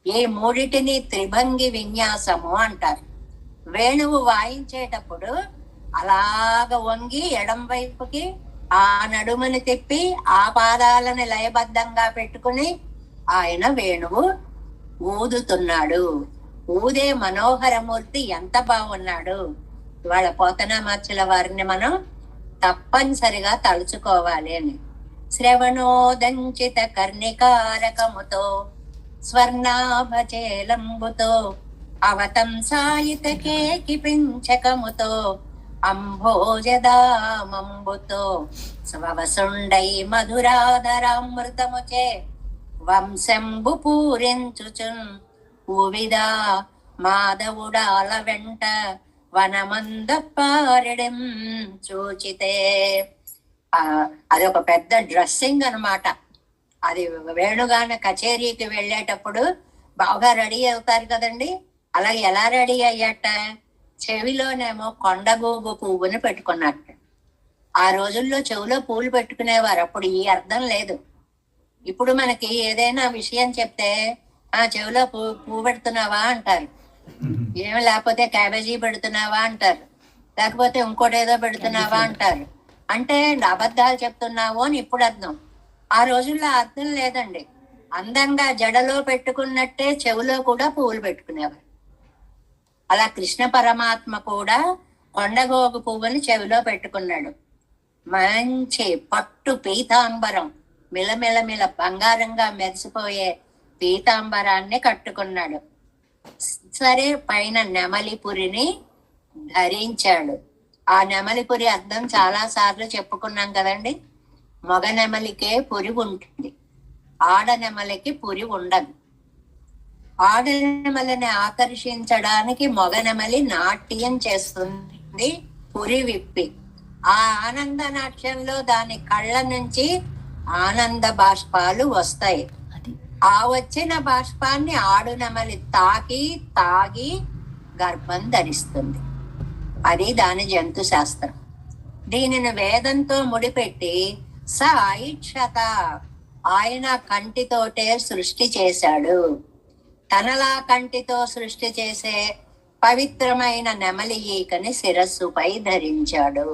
ఈ మూడిటిని త్రిభంగి విన్యాసము అంటారు. వేణువు వాయించేటప్పుడు అలాగ వంగి ఎడం వైపుకి ఆ నడుముని తిప్పి ఆ పాదాలను లయబద్ధంగా పెట్టుకుని ఆయన వేణువు ఊదుతున్నాడు. ఊదే మనోహరమూర్తి ఎంత బాగున్నాడు. ఇవాళ పోతనామాచుల వారిని మనం తప్పనిసరిగా తలుచుకోవాలి అని. శ్రవణోదంచిత కర్ణికారకముతో స్వర్ణాభచేలంబుతో అవతంసాయిత కేకి పించకముతో అంభోజదామంబుతో స్వవసుండై మధురాధరామృతముచే వంశంబు పూరించుచున్ ఉవిదా మాధవుడాల వెంట వనమందపారడం చూచితే. అది ఒక పెద్ద డ్రెస్సింగ్ అన్నమాట. అది వేణుగాన కచేరీకి వెళ్ళేటప్పుడు బాగా రెడీ అవుతారు కదండి. అలా ఎలా రెడీ అయ్యాట, చెవిలోనేమో కొండగూగు పువ్వుని పెట్టుకున్నట్టు. ఆ రోజుల్లో చెవిలో పూలు పెట్టుకునేవారు. అప్పుడు ఈ అర్థం లేదు. ఇప్పుడు మనకి ఏదైనా విషయం చెప్తే చెవిలో పువ్వు పెడుతున్నావా అంటారు, ఏమి లేకపోతే క్యాబేజీ పెడుతున్నావా అంటారు, లేకపోతే ఇంకోటి ఏదో పెడుతున్నావా అంటారు. అంటే అబద్ధాలు చెప్తున్నావు అని ఇప్పుడు అర్థం. ఆ రోజుల్లో అర్థం లేదండి. అందంగా జడలో పెట్టుకున్నట్టే చెవిలో కూడా పువ్వులు పెట్టుకునేవారు. అలా కృష్ణ పరమాత్మ కూడా కొండగోగు పువ్వుని చెవిలో పెట్టుకున్నాడు. మంచి పట్టు పీతాంబరం, మిలమిలమిల బంగారంగా మెరిసిపోయే పీతాంబరాన్ని కట్టుకున్నాడు. సరే, పైన నెమలిపురిని ధరించాడు. ఆ నెమలిపురి అర్థం చాలా సార్లు చెప్పుకున్నాం కదండి. మగ నెమలికే పురి ఉంటుంది, ఆడ నెమలికి పురి ఉండదు. ఆడ నెమలిని ఆకర్షించడానికి మగ నెమలి నాట్యం చేస్తుంది పురి విప్పి. ఆ ఆనంద నాట్యంలో దాని కళ్ళ నుంచి ఆనంద బాష్పాలు వస్తాయి. ఆ వచ్చిన బాష్పాన్ని ఆడు నెమలి తాగి గర్భం ధరిస్తుంది. అది దాని జంతు శాస్త్రం. దీనిని వేదంతో ముడిపెట్టి స ఐక్షత, ఆయన కంటితోటే సృష్టి చేశాడు. తనలా కంటితో సృష్టి చేసే పవిత్రమైన నెమలి ఈకని శిరస్సుపై ధరించాడు.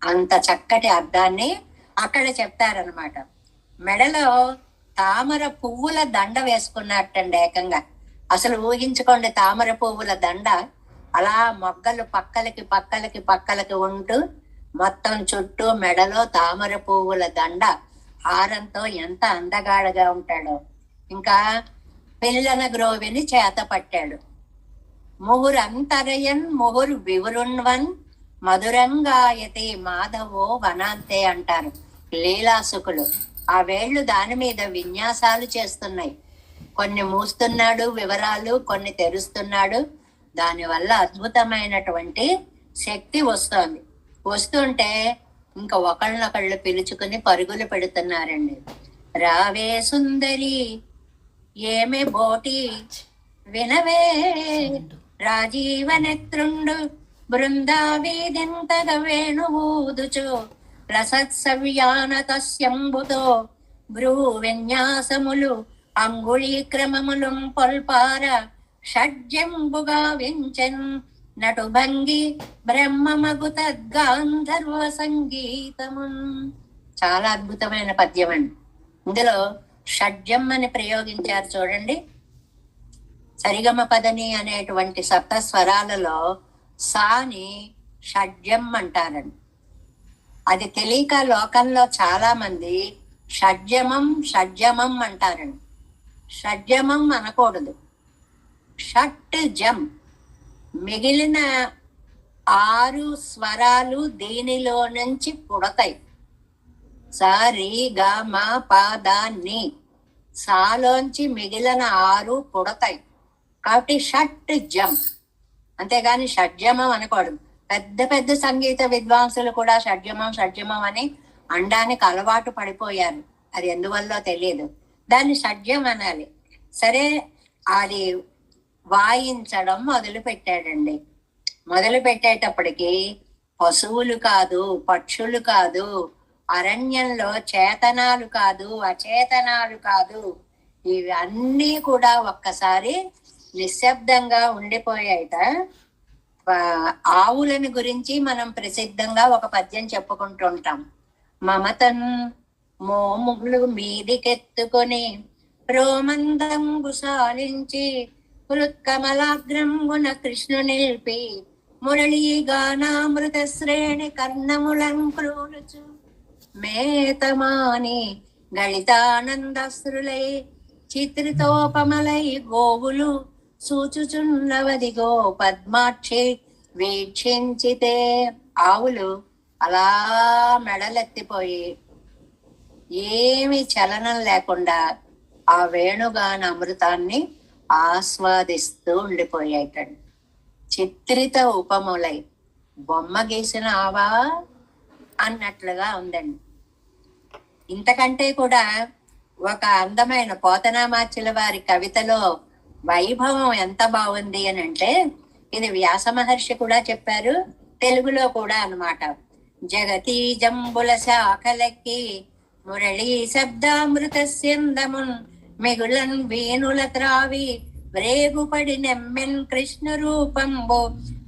అంత చక్కటి అర్థాన్ని అక్కడ చెప్తారనమాట. మెడలో తామర పువ్వుల దండ వేసుకున్నట్టండి ఏకంగా. అసలు ఊహించుకోండి, తామర పువ్వుల దండ అలా మొగ్గలు పక్కలకి ఉంటూ మొత్తం చుట్టూ మెడలో తామర పువ్వుల దండ హారంతో ఎంత అందగాడగా ఉంటాడో. ఇంకా పిల్లన గ్రోవిని చేత పట్టాడు. ముహుర్ అంతరయన్ ముహుర్ వివరుణ్వన్ మధురంగాయతి మాధవో వనాంతే అంటారు లీలాసుకులు. ఆ వేళ్లు దాని మీద విన్యాసాలు చేస్తున్నాయి. కొన్ని మూస్తున్నాడు వివరాలు, కొన్ని తెరుస్తున్నాడు. దానివల్ల అద్భుతమైనటువంటి శక్తి వస్తుంటే ఇంకా ఒకళ్ళనొకళ్ళు పిలుచుకుని పరుగులు పెడుతున్నారండి. రావే సుందరి ఏమే బోటి వినవే రాజీవనెత్రుండు బృందావీదింతగ వేణువూదుచు రసత్సవ్యానతస్యంబుతో భ్రూ విన్యాసములు అంగుళీక్రమములు పొల్పార షడ్జంబుగా వించెన్ నటుభంగి బ్రహ్మమగు తద్గాంధర్వ సంగీతమున్. చాలా అద్భుతమైన పద్యం అండి. ఇందులో షడ్జం అని ప్రయోగించారు చూడండి. సరిగమ పదని అనేటువంటి సప్త స్వరాలలో సాని షడ్జం అంటారండి. అది తెలియక లోకంలో చాలా మంది షడ్జమం అంటారండి. షడ్జమం అనకూడదు, షట్ జం. మిగిలిన 6 స్వరాలు దీనిలో నుంచి పుడతాయి. సరి గ మ ప ద ని. సాలోంచి మిగిలిన 6 పుడతాయి. కాబట్టి షట్ జం, అంతేగాని షడ్జమం అనకూడదు. పెద్ద పెద్ద సంగీత విద్వాంసులు కూడా షడ్జమం అని అనడానికి అలవాటు పడిపోయారు. అది ఎందువల్ల తెలియదు. దాన్ని షడ్జం అనాలి. సరే, అది వాయించడం మొదలు పెట్టాడండి. మొదలు పెట్టేటప్పటికి పశువులు కాదు, పక్షులు కాదు, అరణ్యంలో చేతనాలు కాదు, అచేతనాలు కాదు, ఇవి అన్నీ కూడా ఒక్కసారి నిశ్శబ్దంగా ఉండిపోయాయిట. ఆవులని గురించి మనం ప్రసిద్ధంగా ఒక పద్యం చెప్పుకుంటుంటాం. మమతన్ మోములు మీదికెత్తుకొని రోమందంబు సాలించి హృత్కమలాగ్రంబున కృష్ణు నిల్పి మురళీగానామృత శ్రేణి కర్ణములంక్రూలుచు మేతమాని గళితానందశ్రులై చిత్రితోపమలై గోవులు సూచుచున్నవదిగో పద్మాక్షి వీక్షించితే. ఆవులు అలా మెడలెత్తిపోయి ఏమి చలనం లేకుండా ఆ వేణుగాన అమృతాన్ని ఆస్వాదిస్తూ ఉండిపోయాయిటండి. చిత్రిత ఉపములై, బొమ్మ గీసిన ఆవా అన్నట్లుగా ఉందండి. ఇంతకంటే కూడా ఒక అందమైన పోతనామాచ్యుల వారి కవితలో వైభవం ఎంత బాగుంది అని అంటే, ఇది వ్యాస మహర్షి కూడా చెప్పారు, తెలుగులో కూడా అన్నమాట. జగతీ జంబుల శాఖలకి మురళీ శబ్దామృతస్యందమున్ మిగులన్ వేణుల త్రావి వ్రేగుపడి నెమ్మెన్ కృష్ణ రూపంబు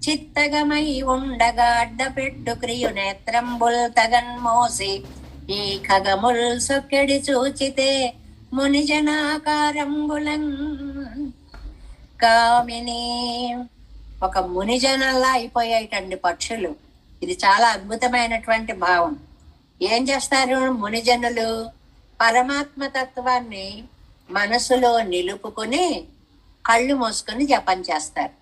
చిత్తగమై ఉండగా అడ్డపెట్టు క్రియు నేత్రంబుల్ తగన్ మోసి ఈ ఖగముల్ సొక్కెడి చూచితే మునిజనాకారంబులన్. కామిని, ఒక మునిజనంలా అయిపోయాయిటండి పక్షులు. ఇది చాలా అద్భుతమైనటువంటి భావం. ఏం చేస్తారు మునిజనులు? పరమాత్మ తత్వాన్ని మనసులో నిలుపుకొని కళ్ళు మూసుకొని జపం చేస్తారు.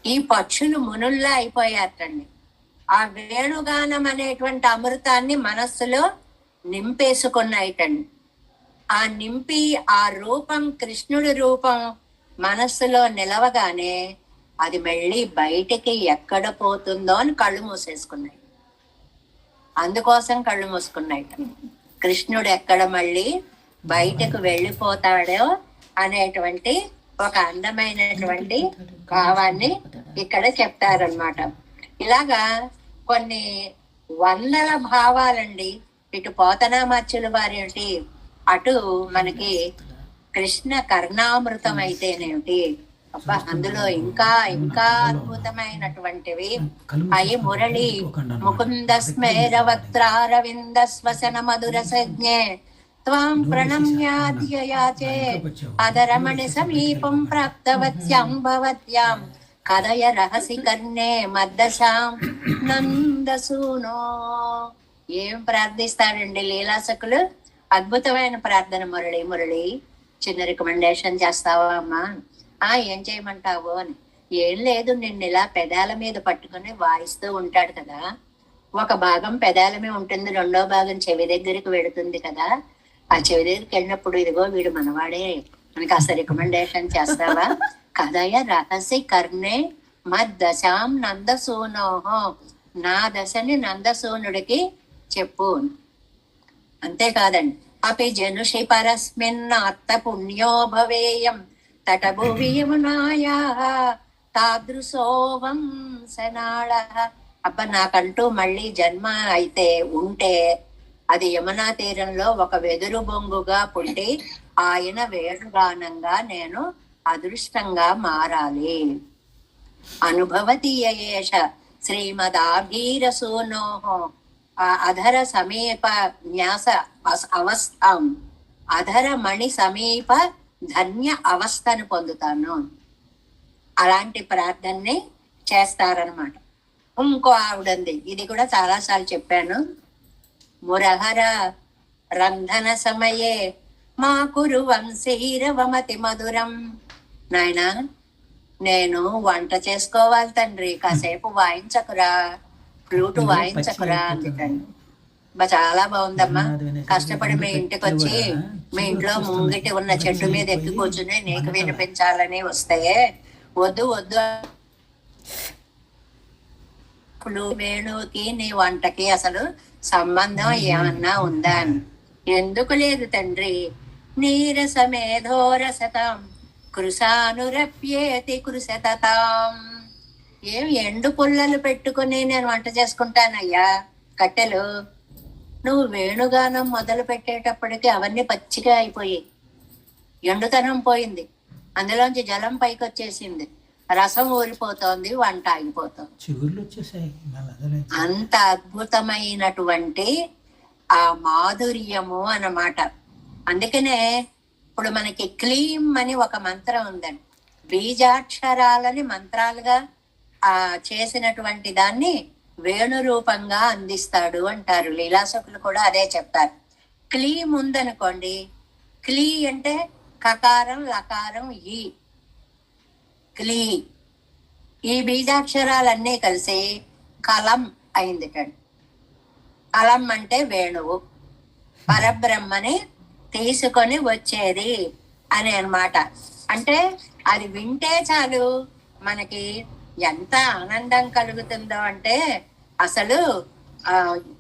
ఈ పక్షులు మునుల్లా అయిపోయారండి. ఆ వేణుగానం అనేటువంటి అమృతాన్ని మనస్సులో నింపేసుకున్నాయిటండి. ఆ నింపి ఆ రూపం, కృష్ణుడి రూపం మనస్సులో నిలవగానే అది మళ్ళీ బయటికి ఎక్కడ పోతుందో అని కళ్ళు మూసేసుకున్నాయి. అందుకోసం కళ్ళు మూసుకున్నాయి. కృష్ణుడు ఎక్కడ మళ్ళీ బయటకు వెళ్ళిపోతాడో అనేటువంటి ఒక అందమైనటువంటి భావాన్ని ఇక్కడ చెప్తారనమాట. ఇలాగా కొన్ని వందల భావాలండి. ఇటు పోతనామాచ్యుల వారి అటు మనకి కృష్ణ కర్ణామృతం అయితేనేమిటి, అబ్బా అందులో ఇంకా ఇంకా అద్భుతమైనటువంటివి. అయి మురళి ముకుంద స్మేర వక్త్రారవింద శ్వసన మధుర సంజ్ఞే త్వాం ప్రణమ్యాధియయాచే అదరమణి సమీపం ప్రాప్తవత్యాం భవత్యాం కదయ రహసి కర్ణే మద్దశాం నందసూనో. ఏం ప్రార్థిస్తాడండి లీలాసకులు, అద్భుతమైన ప్రార్థన. మురళి మురళి చిన్న రికమెండేషన్ చేస్తావా అమ్మా? ఏం చేయమంటావు అని. ఏం లేదు, నిన్ను ఇలా పెదాల మీద పట్టుకుని వాయిస్తూ ఉంటాడు కదా, ఒక భాగం పెదాల మీద ఉంటుంది, రెండో భాగం చెవి దగ్గరికి వెళుతుంది కదా. ఆ చెవి దగ్గరికి వెళ్ళినప్పుడు ఇదిగో వీడు మనవాడే, మనకి అసలు రికమెండేషన్ చేస్తావా? కదయ రహసి కర్ణే మద్దశాం నందసూనోహో, నా దశని నందసూనుడికి చెప్పు. అంతేకాదండి, అపి జనుషి పరస్మిన్ అత్త పుణ్యో భవేయం తటభువి యమునాయా తాదృశోవం సనాళ. అబ్బ నాకంటూ మళ్ళీ జన్మ అయితే ఉంటే అది యమునా తీరంలో ఒక వెదురు బొంగుగా పుట్టి ఆయన వేణుగానంగా నేను అదృష్టంగా మారాలి. అనుభవతి యేష శ్రీమదాభీరసూనో అధర సమీప న్యాస అవస్థం, అధర మణి సమీప ధన్య అవస్థను పొందుతాను. అలాంటి ప్రార్థనని చేస్తారనమాట. ఇంకో ఆవిడంది, ఇది కూడా చాలాసార్లు చెప్పాను. మురహర రంధన సమయే మా కురు వంశీరవమతి మధురం. నాయనా నేను వంట చేసుకోవాలి తండ్రి, కాసేపు వాయించకురా, ఫ్లూటు వాయించకురా అందుకండి. చాలా బాగుందమ్మా. కష్టపడి మీ ఇంటికి వచ్చి మీ ఇంట్లో ముంగిటి ఉన్న చెట్టు మీద ఎక్కి కూర్చుని నీకు వినిపించాలని వస్తే వద్దు వద్దు. వేణుకి నీ వంటకి అసలు సంబంధం ఏమన్నా ఉందా అని. ఎందుకు లేదు తండ్రి, నీరసమేధోరసతం కృషానురప్యేతి కృషతతాం. ఏం ఎండు పుల్లలు పెట్టుకుని నేను వంట చేసుకుంటానయ్యా కట్టెలు. నువ్వు వేణుగానం మొదలు పెట్టేటప్పటికి అవన్నీ పచ్చిగా అయిపోయాయి, ఎండుతనం పోయింది, అందులోంచి జలం పైకి వచ్చేసింది, రసం ఊరిపోతోంది, వంట ఆగిపోతుంది. అంత అద్భుతమైనటువంటి ఆ మాధుర్యము అన్నమాట. అందుకనే ఇప్పుడు మనకి క్లీం అని ఒక మంత్రం ఉందండి. బీజాక్షరాలని మంత్రాలుగా చేసినటువంటి దాన్ని వేణు రూపంగా అందిస్తాడు అంటారు. లీలాసకులు కూడా అదే చెప్తారు. క్లీం ఉందనుకోండి, క్లీ అంటే కకారం లకారం ఈ క్లీ, ఈ బీజాక్షరాలన్నీ కలిసి కలం అయింది. కలం అంటే వేణువు, పరబ్రహ్మని తీసుకొని వచ్చేది అని అన్నమాట. అంటే అది వింటే చాలు మనకి ఎంత ఆనందం కలుగుతుందో అంటే అసలు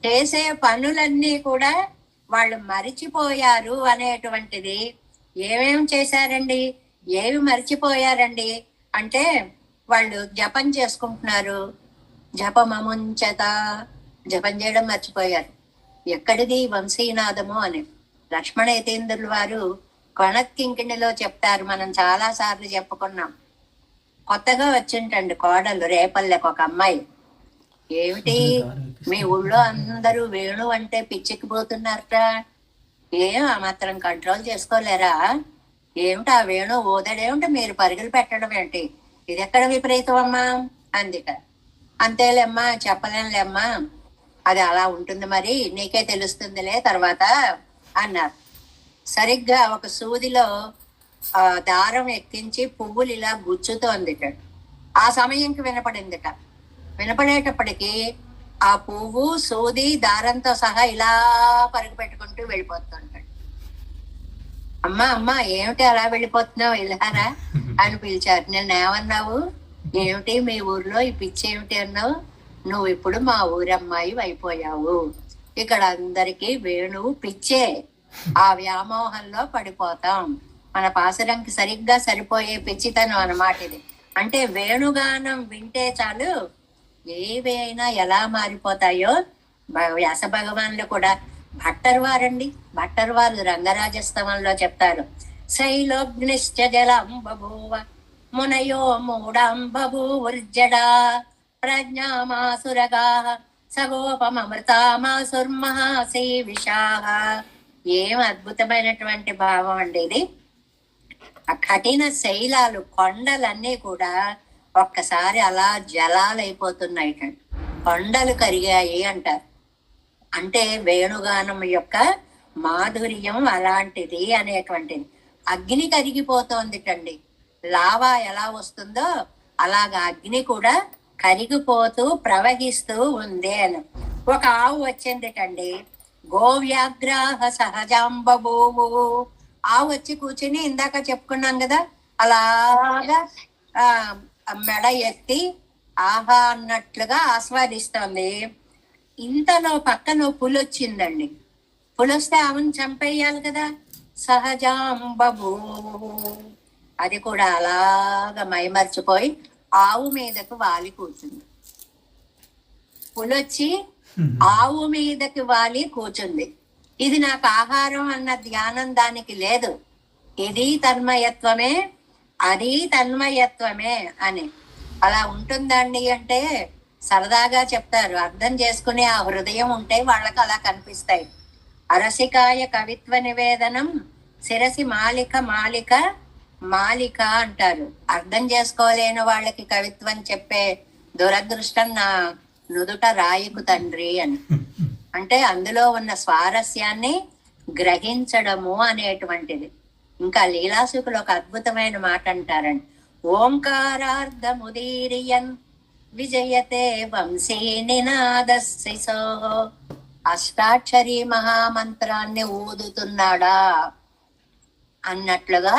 చేసే పనులన్నీ కూడా వాళ్ళు మరిచిపోయారు అనేటువంటిది. ఏమేమి చేశారండి, ఏమి మరిచిపోయారండి అంటే వాళ్ళు జపం చేసుకుంటున్నారు, జపమముంచత, జపం చేయడం మర్చిపోయారు. ఎక్కడిది వంశీనాదము అని లక్ష్మణ యతీంద్రుల వారు కొణక్కింకిణిలో చెప్తారు. మనం చాలా సార్లు చెప్పుకున్నాం. కొత్తగా వచ్చింటండి కోడలు రేపల్లెకు ఒక అమ్మాయి. ఏమిటి మీ ఊళ్ళో అందరూ వేణు అంటే పిచ్చికిపోతున్నారట, ఏం ఆ మాత్రం కంట్రోల్ చేసుకోలేరా? ఏమిటి ఆ వేణు ఊదడేమిటి, మీరు పరుగులు పెట్టడం ఏంటి, ఇది ఎక్కడ విపరీతం అమ్మా అందిట. అంతేలేమ్మా, చెప్పలేనులేమ్మా, అది అలా ఉంటుంది, మరి నీకే తెలుస్తుందిలే తర్వాత అన్నారు. సరిగ్గా ఒక సూదిలో దారం ఎక్కించి పువ్వులు ఇలా గుచ్చుతోందిట. ఆ సమయంకి వినపడిందిట. వినపడేటప్పటికి ఆ పువ్వు సూది దారంతో సహా ఇలా పరుగు పెట్టుకుంటూ వెళ్ళిపోతుంటాడు. అమ్మా అమ్మా ఏమిటి అలా వెళ్ళిపోతున్నావు, ఇలారా అని పిలిచారు. నేను ఏమన్నావు, ఏమిటి మీ ఊర్లో ఈ పిచ్చి ఏమిటి అన్నావు, నువ్వు ఇప్పుడు మా ఊరమ్మాయి అయిపోయావు, ఇక్కడ అందరికీ వేణువు పిచ్చే, ఆ వ్యామోహంలో పడిపోతాం. మన పాసురంకి సరిగ్గా సరిపోయే పిచ్చితనం అన్నమాట ఇది. అంటే వేణుగానం వింటే చాలు ఏవైనా ఎలా మారిపోతాయో. వ్యాస భగవాన్లు కూడా భట్టర్ వారండి, భట్టర్ వారు రంగరాజస్తవంలో చెప్తారు. శైలోగ్నిశ్చ జలం బభూవ మునయో మూఢంబూర్జడా ప్రజ్ఞామాసురగా సగోపమృతామాసుర్మహాసీ విషాహ. ఏం అద్భుతమైనటువంటి భావం అండి ఇది. ఆ కఠిన శైలాలు, కొండలన్నీ కూడా ఒక్కసారి అలా జలాలైపోతున్నాయి, కొండలు కరిగాయి అంటారు. అంటే వేణుగానం యొక్క మాధుర్యం అలాంటిది అనేటువంటిది. అగ్ని కరిగిపోతోందిటండి. లావా ఎలా వస్తుందో అలాగా అగ్ని కూడా కరిగిపోతూ ప్రవహిస్తూ ఉంది అని. ఒక ఆవు వచ్చిందిటండి. గోవ్యాగ్రాహ సహజాంబూవు. ఆవు వచ్చి కూర్చుని ఇందాక చెప్పుకున్నాం కదా, అలాగా మెడ ఎత్తి ఆహా అన్నట్లుగా ఆస్వాదిస్తోంది. ఇంతలో పక్కన పులొచ్చిందండి. పులొస్తే ఆవును చంపేయాలి కదా. సహజాంబూ, అది కూడా అలాగా మైమర్చిపోయి ఆవు మీదకు వాలి కూర్చుంది. పులొచ్చి ఆవు మీదకి వాలి కూర్చుంది. ఇది నాకు ఆహారం అన్న ధ్యానం దానికి లేదు. ఇది తన్మయత్వమే, అది తన్మయత్వమే అని అలా ఉంటుందండి. అంటే సరదాగా చెప్తారు, అర్థం చేసుకునే ఆ హృదయం ఉంటే వాళ్ళకి అలా కనిపిస్తాయి. అరసికాయ కవిత్వ నివేదనం శిరసి మాలిక మాలిక మాలిక అంటారు. అర్థం చేసుకోలేని వాళ్ళకి కవిత్వం చెప్పే దురదృష్టం నా నుదుట రాయకు తండ్రి అని. అంటే అందులో ఉన్న స్వారస్యాన్ని గ్రహించడము అనేటువంటిది. ఇంకా లీలాసుకులు ఒక అద్భుతమైన మాట అంటారండి. ఓంకారార్ధముదీరియన్ విజయతే వంశీ నినాదశిశో. అష్టాక్షరి మహామంత్రాన్ని ఊదుతున్నాడా అన్నట్లుగా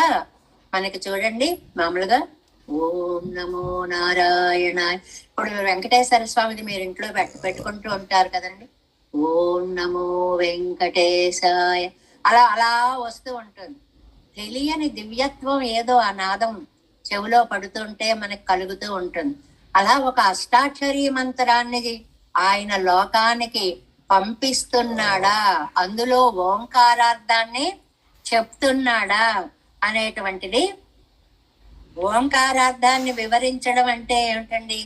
మనకి చూడండి. మామూలుగా ఓం నమో నారాయణ, ఇప్పుడు వెంకటేశ్వర స్వామిది మీరు ఇంట్లో పెట్టుకుంటూ ఉంటారు కదండి. ఓం నమో వెంకటేశాయ అలా అలా వస్తూ ఉంటుంది. తెలియని దివ్యత్వం ఏదో ఆ నాదం చెవిలో పడుతుంటే మనకు కలుగుతూ ఉంటుంది. అలా ఒక అష్టాక్షరి మంత్రాన్ని ఆయన లోకానికి పంపిస్తున్నాడా, అందులో ఓంకారార్థాన్ని చెప్తున్నాడా అనేటువంటిది. ఓంకారార్థాన్ని వివరించడం అంటే ఏమిటండి?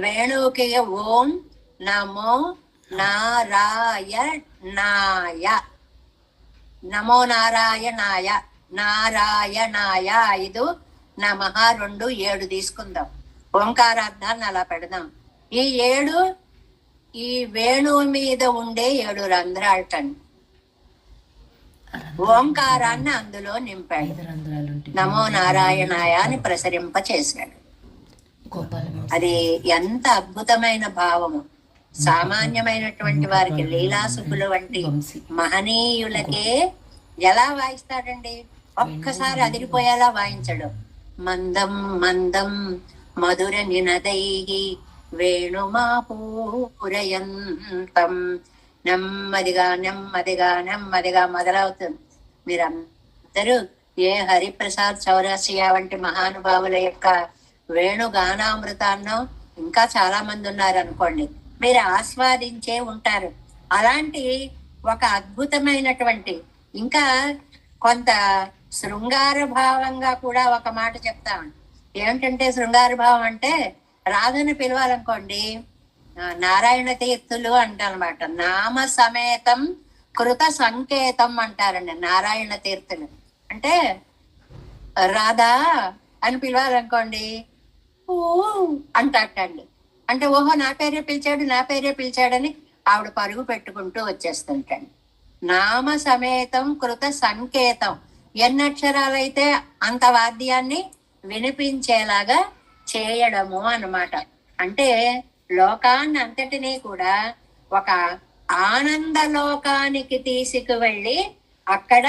వేణువుకి ఓం నమో నారాయణాయ, నమో నారాయణాయ, నారాయణాయ 5, నమః 2, 7 తీసుకుందాం. ఓంకారార్థాన్ని అలా పెడదాం. ఈ 7 ఈ వేణువు మీద ఉండే 7 రంధ్రాలటండి. ఓంకారాన్ని అందులో నింపాడు, నమో నారాయణాయ అని ప్రసరింప చేశాడు. అది ఎంత అద్భుతమైన భావము! సామాన్యమైనటువంటి వారికి, లీలాసుకులు వంటి మహనీయులకే ఎలా వాయిస్తాడండి? ఒక్కసారి అదిరిపోయేలా వాయించడు. మందం మందం మధుర నినదై వేణుమాపూరయంతం. నెమ్మదిగా నెమ్మదిగా నెమ్మదిగా మొదలవుతుంది. మీరందరూ ఏ హరిప్రసాద్ చౌరాసియా వంటి మహానుభావుల యొక్క వేణుగానామృతాన్నో, ఇంకా చాలా మంది ఉన్నారు అనుకోండి, మీరు ఆస్వాదించే ఉంటారు. అలాంటి ఒక అద్భుతమైనటువంటి, ఇంకా కొంత శృంగార భావంగా కూడా ఒక మాట చెప్తాను. ఏమిటంటే శృంగార భావం అంటే, రాధను పిలవాలనుకోండి, నారాయణ తీర్థులు అంటారనమాట. నామ సమేతం కృత సంకేతం అంటారండి నారాయణ తీర్థులు. అంటే రాధా అని పిలవాలనుకోండి, ఊ అంటాటండి. అంటే ఓహో నా పేరే పిలిచాడని ఆవిడ పరుగు పెట్టుకుంటూ వచ్చేస్తుంటండి. నామ సమేతం కృత సంకేతం, ఎన్ని అక్షరాలైతే అంత వాద్యాన్ని వినిపించేలాగా చేయడము అన్నమాట. అంటే లోకాన్ని అంతటినీ కూడా ఒక ఆనంద లోకానికి తీసుకువెళ్ళి అక్కడ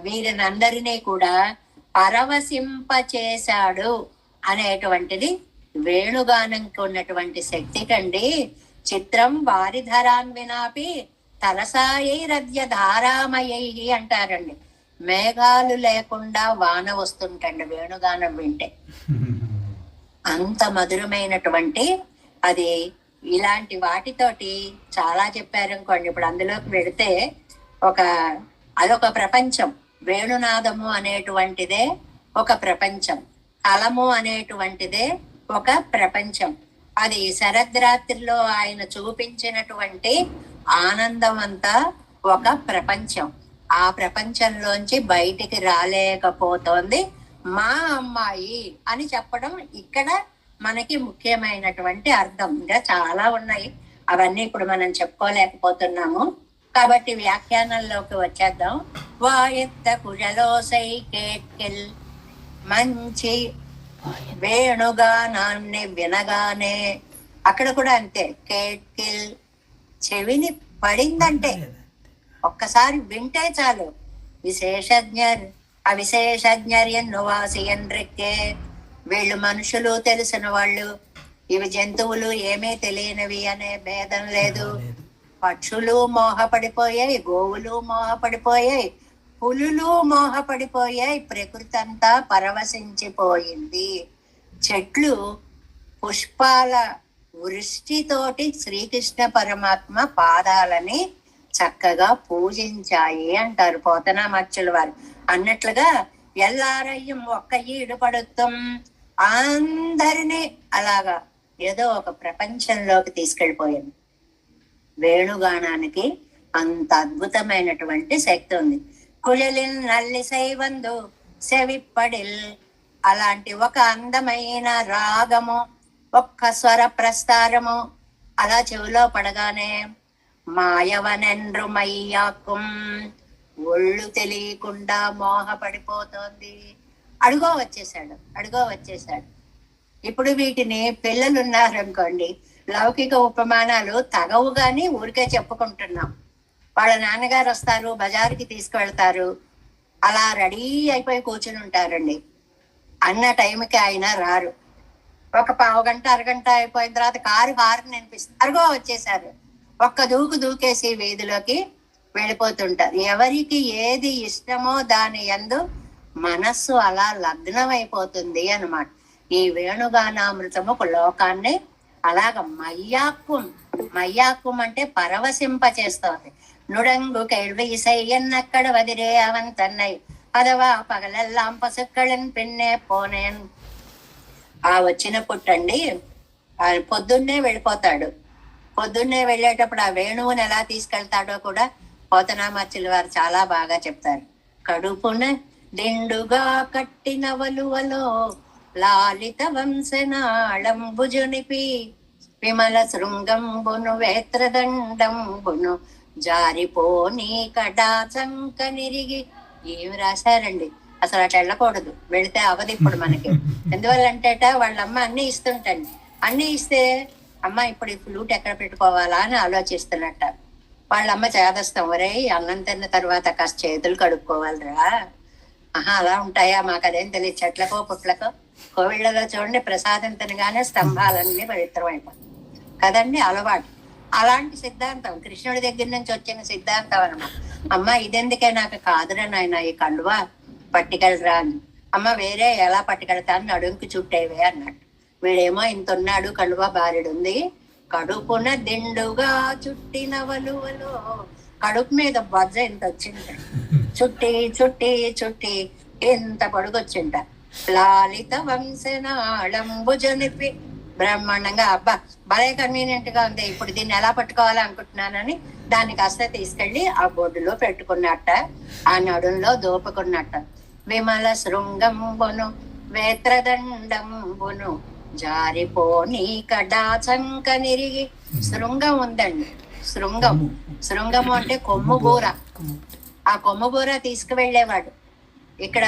వీరినందరినీ కూడా పరవశింప చేశాడు అనేటువంటిది వేణుగానంకి ఉన్నటువంటి శక్తి కండి. చిత్రం వారిధరాన్ వినాపి తలసాయైరద్య ధారామయై అంటారండి. మేఘాలు లేకుండా వాన వస్తుంటండి వేణుగానం వింటే. అంత మధురమైనటువంటి అది. ఇలాంటి వాటితోటి చాలా చెప్పారనుకోండి. ఇప్పుడు అందులోకి వెళితే అదొక ప్రపంచం. వేణునాదము అనేటువంటిదే ఒక ప్రపంచం. కలము అనేటువంటిదే ఒక ప్రపంచం. అది శరద్రాత్రిలో ఆయన చూపించినటువంటి ఆనందం అంతా ఒక ప్రపంచం. ఆ ప్రపంచంలోంచి బయటికి రాలేకపోతోంది మా అమ్మాయి అని చెప్పడం ఇక్కడ మనకి ముఖ్యమైనటువంటి అర్థం. ఇంకా చాలా ఉన్నాయి, అవన్నీ ఇప్పుడు మనం చెప్పుకోలేకపోతున్నాము. కాబట్టి వ్యాఖ్యానంలోకి వచ్చేద్దాం. వాయత్త కుజలోసై కేట్కిల్, మంచి వేణుగానాన్ని వినగానే, అక్కడ కూడా అంతే, కేట్కిల్ చెవిని పడిందంటే ఒక్కసారి వింటే చాలు. విశేషజ్ఞర్ అవిశేషజ్ఞర్ ఎన్నువాసి ఎండ్రెక్కే, వీళ్ళు మనుషులు తెలిసిన వాళ్ళు, ఇవి జంతువులు ఏమీ తెలియనివి అనే భేదం లేదు. పక్షులు మోహపడిపోయాయి, గోవులు మోహపడిపోయాయి, పులులు మోహపడిపోయాయి, ప్రకృతి అంతా పరవశించిపోయింది. చెట్లు పుష్పాల వృష్టితోటి శ్రీకృష్ణ పరమాత్మ పాదాలని చక్కగా పూజించాయి అంటారు పోతనామాచ్యుల వారు. అన్నట్లుగా ఎల్లారయ్యం ఒక్క ఈడు పడుతాం, అందరినీ అలాగా ఏదో ఒక ప్రపంచంలోకి తీసుకెళ్ళిపోయింది. వేణుగానానికి అంత అద్భుతమైనటువంటి శక్తి ఉంది. కుழலில் నల్లిసై వందు సెవిప్పడిల్, అలాంటి ఒక అందమైన రాగము, ఒక్క స్వర ప్రస్తారము అలా చెవిలో పడగానే మాయవనెండ్రు మయ్యాకుం, ఒళ్ళు తెలియకుండా మోహపడిపోతోంది. అడుగో వచ్చేసాడు. ఇప్పుడు వీటిని పిల్లలు ఉన్నారనుకోండి, లౌకిక ఉపమానాలు తగవు గాని ఊరికే చెప్పుకుంటున్నాం. వాళ్ళ నాన్నగారు వస్తారు, బజారుకి తీసుకువెళ్తారు, అలా రెడీ అయిపోయి కూర్చుని ఉంటారండి. అన్న టైంకి ఆయన రారు. ఒక పావుగంట అరగంట అయిపోయిన తర్వాత కారు అనిపిస్తుంది, అరుగో వచ్చేసారు. ఒక్క దూకేసి వీధిలోకి వెళ్ళిపోతుంటారు. ఎవరికి ఏది ఇష్టమో దాని యందు మనస్సు అలా లగ్నం అయిపోతుంది అన్నమాట. ఈ వేణుగానామృతము ఒక లోకాన్ని అలాగ మయ్యాక్కుం అంటే పరవశింప చేస్తోంది. నుడంగు కేள்வி இசை என்னక్కడ వదిరే అవన్ తన్నై అదవా పగలెల్లాం పసుక్కళన్ పిన్నే పోనేన్. ఆ వచ్చిన పుట్టండి పొద్దున్నే వెళ్ళిపోతాడు. పొద్దున్నే వెళ్ళేటప్పుడు ఆ వేణువుని ఎలా తీసుకెళ్తాడో కూడా పోతనామాచ్యుల వారు చాలా బాగా చెప్తారు. కడుపున దిండుగా కట్టిన వలువలో లాలిత వంశనాళంబుజునిపి, విమల శృంగంబును వేత్రదండంబును జారిపోనీ కడాచంక నిరిగి. ఏమి రాశారండి, అసలు అటు వెళ్ళకూడదు, వెళితే అవది ఇప్పుడు మనకి. ఎందువల్లంటేట వాళ్ళమ్మ అన్ని ఇస్తుంటండి, అన్ని ఇస్తే అమ్మ ఇప్పుడు ఈ ఫ్లూట్ ఎక్కడ పెట్టుకోవాలా అని ఆలోచిస్తున్నట్ట. వాళ్ళమ్మ చేదస్తాం, ఒరే అన్నం తిన్న తర్వాత కాస్త చేతులు కడుక్కోవాలిరా. అలా ఉంటాయా, మాకు అదేం తెలియదు. చెట్లకో పుట్లకో కోవిళ్ళలో చూడండి, ప్రసాదం తినగానే స్తంభాలన్నీ పవిత్రం అయిపోతాయి కదండి, అలవాటు. అలాంటి సిద్ధాంతం కృష్ణుడి దగ్గర నుంచి వచ్చిన సిద్ధాంతం అన్నమాట. అమ్మ ఇదెందుకే, నాకు కాదురా నాయన ఈ కండువా పట్టుకెళ్ళరా అని. అమ్మ వేరే ఎలా పట్టుకెళ్తాను, నడుంకి చుట్టేవే అన్నట్టు. వీడేమో ఇంత ఉన్నాడు, కండువా బారెడుంది, కడుపున దిండుగా చుట్టిన వలువలో, కడుపు మీద బొజ్జ ఇంత వచ్చింట, చుట్టి ఎంత పొడుగొచ్చింట. లాలిత వంశనాళంబుజనిపి, బ్రహ్మాండంగా అబ్బా భలే కన్వీనియంట్ గా ఉంది, ఇప్పుడు దీన్ని ఎలా పట్టుకోవాలి అనుకుంటున్నానని దాన్ని కాస్త తీసుకెళ్లి ఆ బొడ్డులో పెట్టుకున్నట్ట, ఆ నడుంలో దోపుకున్నట్ట. విమల శృంగంబును వేత్రదండంబును జారిపోనీ కడాచంక నిరిగి. శృంగం ఉందండి, శృంగము అంటే కొమ్ము బూర. ఆ కొమ్ము బూర తీసుకువెళ్ళేవాడు. ఇక్కడ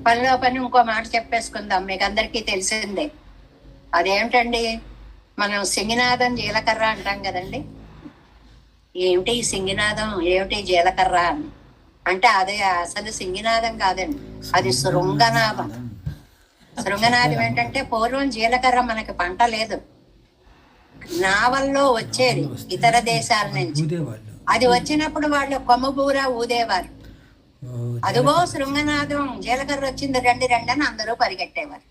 పనిలో పని ఇంకో మాట చెప్పేసుకుందాం, మీకు అందరికీ తెలిసిందే. అదేమిటండి, మనం సింగినాదం జీలకర్ర అంటాం కదండి. ఏమిటి సింగినాదం, ఏమిటి జీలకర్ర అని అంటే అదే అసలు సింగినాదం కాదండి, అది శృంగనాదం. శృంగనాదం ఏంటంటే పూర్వం జీలకర్ర మనకి పంట లేదు, నావల్లో వచ్చేది ఇతర దేశాల నుంచి. అది వచ్చినప్పుడు వాళ్ళు కొమ్మబూర ఊదేవారు. అదిగో శృంగనాదం, జీలకర్ర వచ్చింది, రండి అని అందరూ పరిగెట్టేవారు.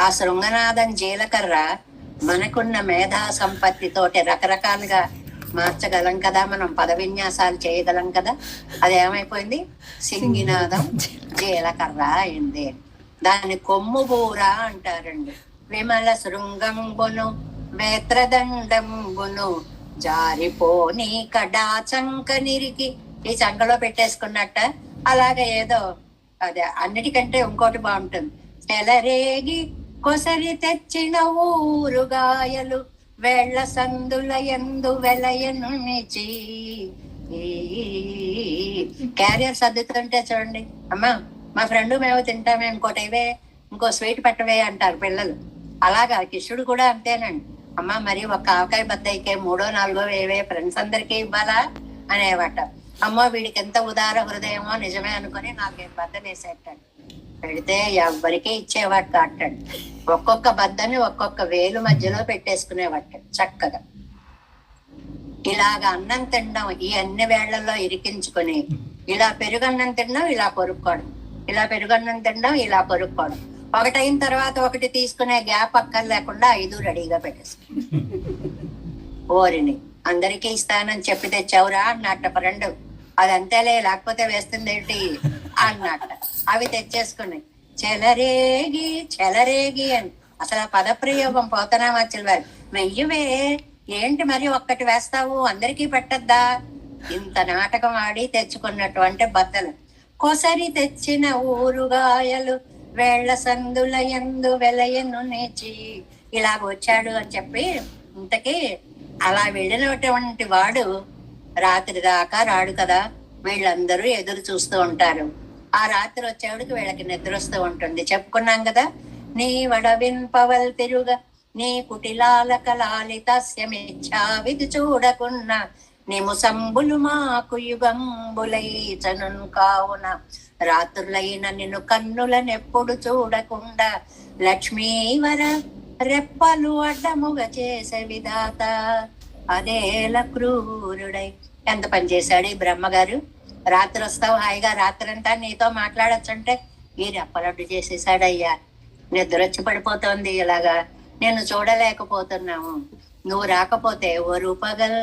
ఆ శృంగనాదం జీలకర్ర మనకున్న మేధా సంపత్తితోటి రకరకాలుగా మార్చగలం కదా, మనం పద విన్యాసాలు చేయగలం కదా. అదేమైపోయింది, సింగినాదం జీలకర్ర అయింది. దాన్ని కొమ్ము బూర అంటారండి. విమల శృంగంబును వేత్రదండంబును జారిపోని కడా చంక నిరికి, ఈ చంకలో పెట్టేసుకున్నట్ట. అలాగే ఏదో అదే అన్నిటికంటే ఇంకోటి బాగుంటుంది. చెలరేగి కొసరి తెచ్చిన ఊరుగాయలు వేళ్ల సందుల ఎందు వెలయను నిచి. క్యారియర్ సర్దుతుంటే చూడండి, అమ్మా మా ఫ్రెండ్ మేము తింటామే, ఇంకోటి ఇవే, ఇంకో స్వీట్ పెట్టవే అంటారు పిల్లలు. అలాగా కృష్ణుడు కూడా అంతేనండి. అమ్మ మరి ఒక ఆవకాయ బద్దయికే 3, 4 వేవే, ఫ్రెండ్స్ అందరికీ ఇవ్వాలా అనేవాట. అమ్మో వీడికి ఎంత ఉదార హృదయమో నిజమే అనుకుని 4 బద్దలు వేసేటాడు. పెడితే ఎవ్వరికీ ఇచ్చేవాట కాటాడు. ఒక్కొక్క బద్దని ఒక్కొక్క వేలు మధ్యలో పెట్టేసుకునేవాట చక్కగా. ఇలాగ అన్నం తినడం, ఈ అన్ని వేళ్లలో ఇరికించుకుని, ఇలా పెరుగన్నం తినడం, ఇలా పొరుక్కోవడం, ఇలా పెరుగన్నం తినడం, ఇలా పొరుక్కోవడం. ఒకటైన తర్వాత ఒకటి తీసుకునే గ్యాప్ అక్కర్ లేకుండా 5 రెడీగా పెట్టేసుకుని, ఓరిని అందరికీ ఇస్తానని చెప్పి తెచ్చావురా అన్నట్ట ఫ్రెండ్. అది అంతేలే, లేకపోతే వేస్తుంది ఏంటి అన్నట్ట. అవి తెచ్చేసుకున్నాయి. చెలరేగి చెలరేగి అని అసలు ఆ పదప్రయోగం పోతనా మధ్యలో వారు వెయ్యవే ఏంటి మరి ఒక్కటి వేస్తావు, అందరికీ పెట్టద్దా? ఇంత నాటకం ఆడి తెచ్చుకున్నటువంటి బద్దలు. కొసరి తెచ్చిన ఊరుగాయలు వేళ్ల సందుల ఎందు వెలయను నేచి. ఇలాగ వచ్చాడు అని చెప్పి ఇంతకీ అలా వెళ్ళినటువంటి వాడు రాత్రి దాకా రాడు కదా. వీళ్ళందరూ ఎదురు చూస్తూ ఉంటారు. ఆ రాత్రి వచ్చేవాడికి వీళ్ళకి నిద్ర వస్తూ ఉంటుంది. చెప్పుకున్నాం కదా, నీ వడవింపవల్ తిరుగ నీ కుటిలాల కలాలితస్యమిచ్చా విధి చూడకున్న నిముసంబులు మాకు యుగంబులైచనున్ కావున రాత్రులైన నిన్ను కన్నులనెప్పుడు చూడకుండా లక్ష్మీవర రెప్పలు అడ్డముగా చేసే విధాత అదేల క్రూరుడై. ఎంత పని చేశాడు ఈ బ్రహ్మగారు. రాత్రి వస్తావు హాయిగా, రాత్రంతా నీతో మాట్లాడొచ్చుంటే ఈ రెప్పలడ్డు చేసేసాడయ్యా. నిద్ర వచ్చి పడిపోతోంది, ఇలాగా నేను చూడలేకపోతున్నాము. నువ్వు రాకపోతే ఓ పగల్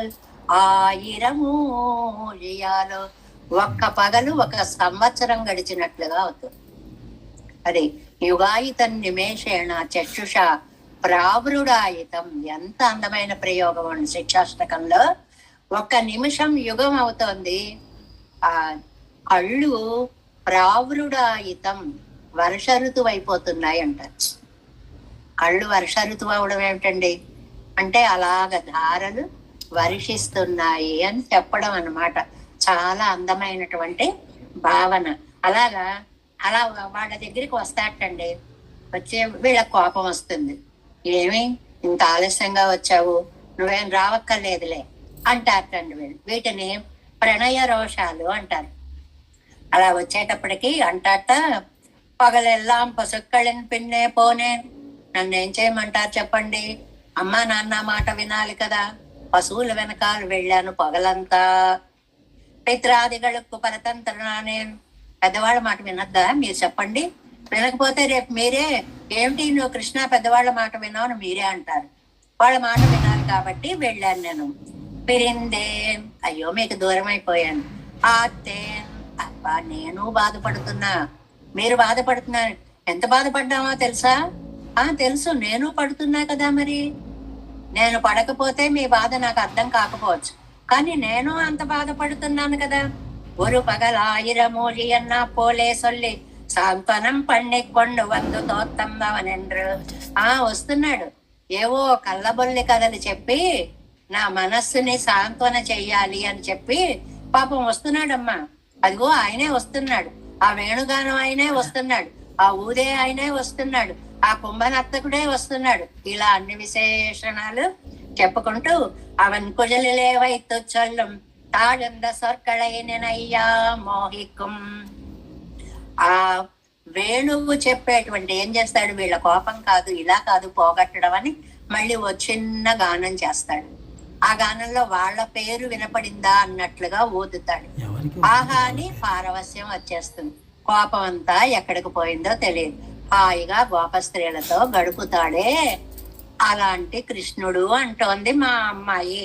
1000 జియాలో, ఒక్క పగలు 1 సంవత్సరం గడిచినట్లుగా అవుతుంది. అది యుగాయితం నిమేషేణ చక్షుష ప్రావృడాయితం. ఎంత అందమైన ప్రయోగం అండి శిక్షాష్టకంలో. 1 నిమిషం యుగం అవుతోంది. ఆ కళ్ళు ప్రావృడాయితం, వర్ష ఋతువు అయిపోతున్నాయి అంటారు. కళ్ళు వర్ష ఋతువు అవడం ఏమిటండి అంటే అలాగ ధారలు వర్షిస్తున్నాయి అని చెప్పడం అన్నమాట. చాలా అందమైనటువంటి భావన. అలాగా అలా వాళ్ళ దగ్గరికి వస్తాటండి. వచ్చే వీళ్ళకి కోపం వస్తుంది. ఏమి ఇంత ఆలస్యంగా వచ్చావు, నువ్వేం రావక్కర్లేదులే అంటారటండి వీళ్ళు. వీటిని ప్రణయ రోషాలు అంటారు. అలా వచ్చేటప్పటికి అంటాట, పగలెల్లాం పసుక్కళ్ళని పిన్నే పోనే, నన్ను ఏం చేయమంటారు చెప్పండి, అమ్మా నాన్న మాట వినాలి కదా. పశువుల వెనకాల వెళ్ళాను పగలంతా. పిత్రాదిగలకు పరతంత్రనానే, పెద్దవాళ్ళ మాట వినద్దా మీరు చెప్పండి? వినకపోతే రేపు మీరే ఏమిటి నువ్వు కృష్ణ పెద్దవాళ్ళ మాట విన్నావు మీరే అంటారు. వాళ్ళ మాట వినాలి కాబట్టి వెళ్ళాను నేను. పిరిందే, అయ్యో మీకు దూరం అయిపోయాను. ఆతే, అబ్బా నేను బాధపడుతున్నా, మీరు బాధపడుతున్నారు. ఎంత బాధపడ్డామో తెలుసా? తెలుసు, నేను పడుతున్నా కదా. మరి నేను పడకపోతే మీ బాధ నాకు అర్థం కాకపోవచ్చు, కానీ నేను అంత బాధపడుతున్నాను కదా. ஒரு பகல் 1000 மொழியன்னா போலே சொல்லி సాంత్వనం పన్నెక్కొండు వందు తోత్తమ్మవనెండ్రు. వస్తున్నాడు ఏవో కళ్ళబొల్లి కథలు చెప్పి నా మనస్సుని సాంత్వన చెయ్యాలి అని చెప్పి పాపం వస్తున్నాడమ్మా. అదిగో ఆయనే వస్తున్నాడు, ఆ వేణుగానం ఆయనే వస్తున్నాడు, ఆ ఊదే ఆయనే వస్తున్నాడు, ఆ కుంభనర్తకుడే వస్తున్నాడు. ఇలా అన్ని విశేషణాలు చెప్పుకుంటూ అవన్ కుజలిలే వైత్తు చొల్లం తాళంద సొర్కళైనయ్యా మోహికుం. ఆ వేణువు చెప్పేటువంటి ఏం చేస్తాడు, వీళ్ళ కోపం కాదు ఇలా కాదు పోగొట్టడం అని మళ్ళీ ఓ చిన్న గానం చేస్తాడు. ఆ గానంలో వాళ్ళ పేరు వినపడిందా అన్నట్లుగా ఊదుతాడు. ఆహా అని పారవస్యం వచ్చేస్తుంది. కోపం అంతా ఎక్కడికి పోయిందో తెలియదు. హాయిగా గోప స్త్రీలతో గడుపుతాడే అలాంటి కృష్ణుడు అంటోంది మా అమ్మాయి.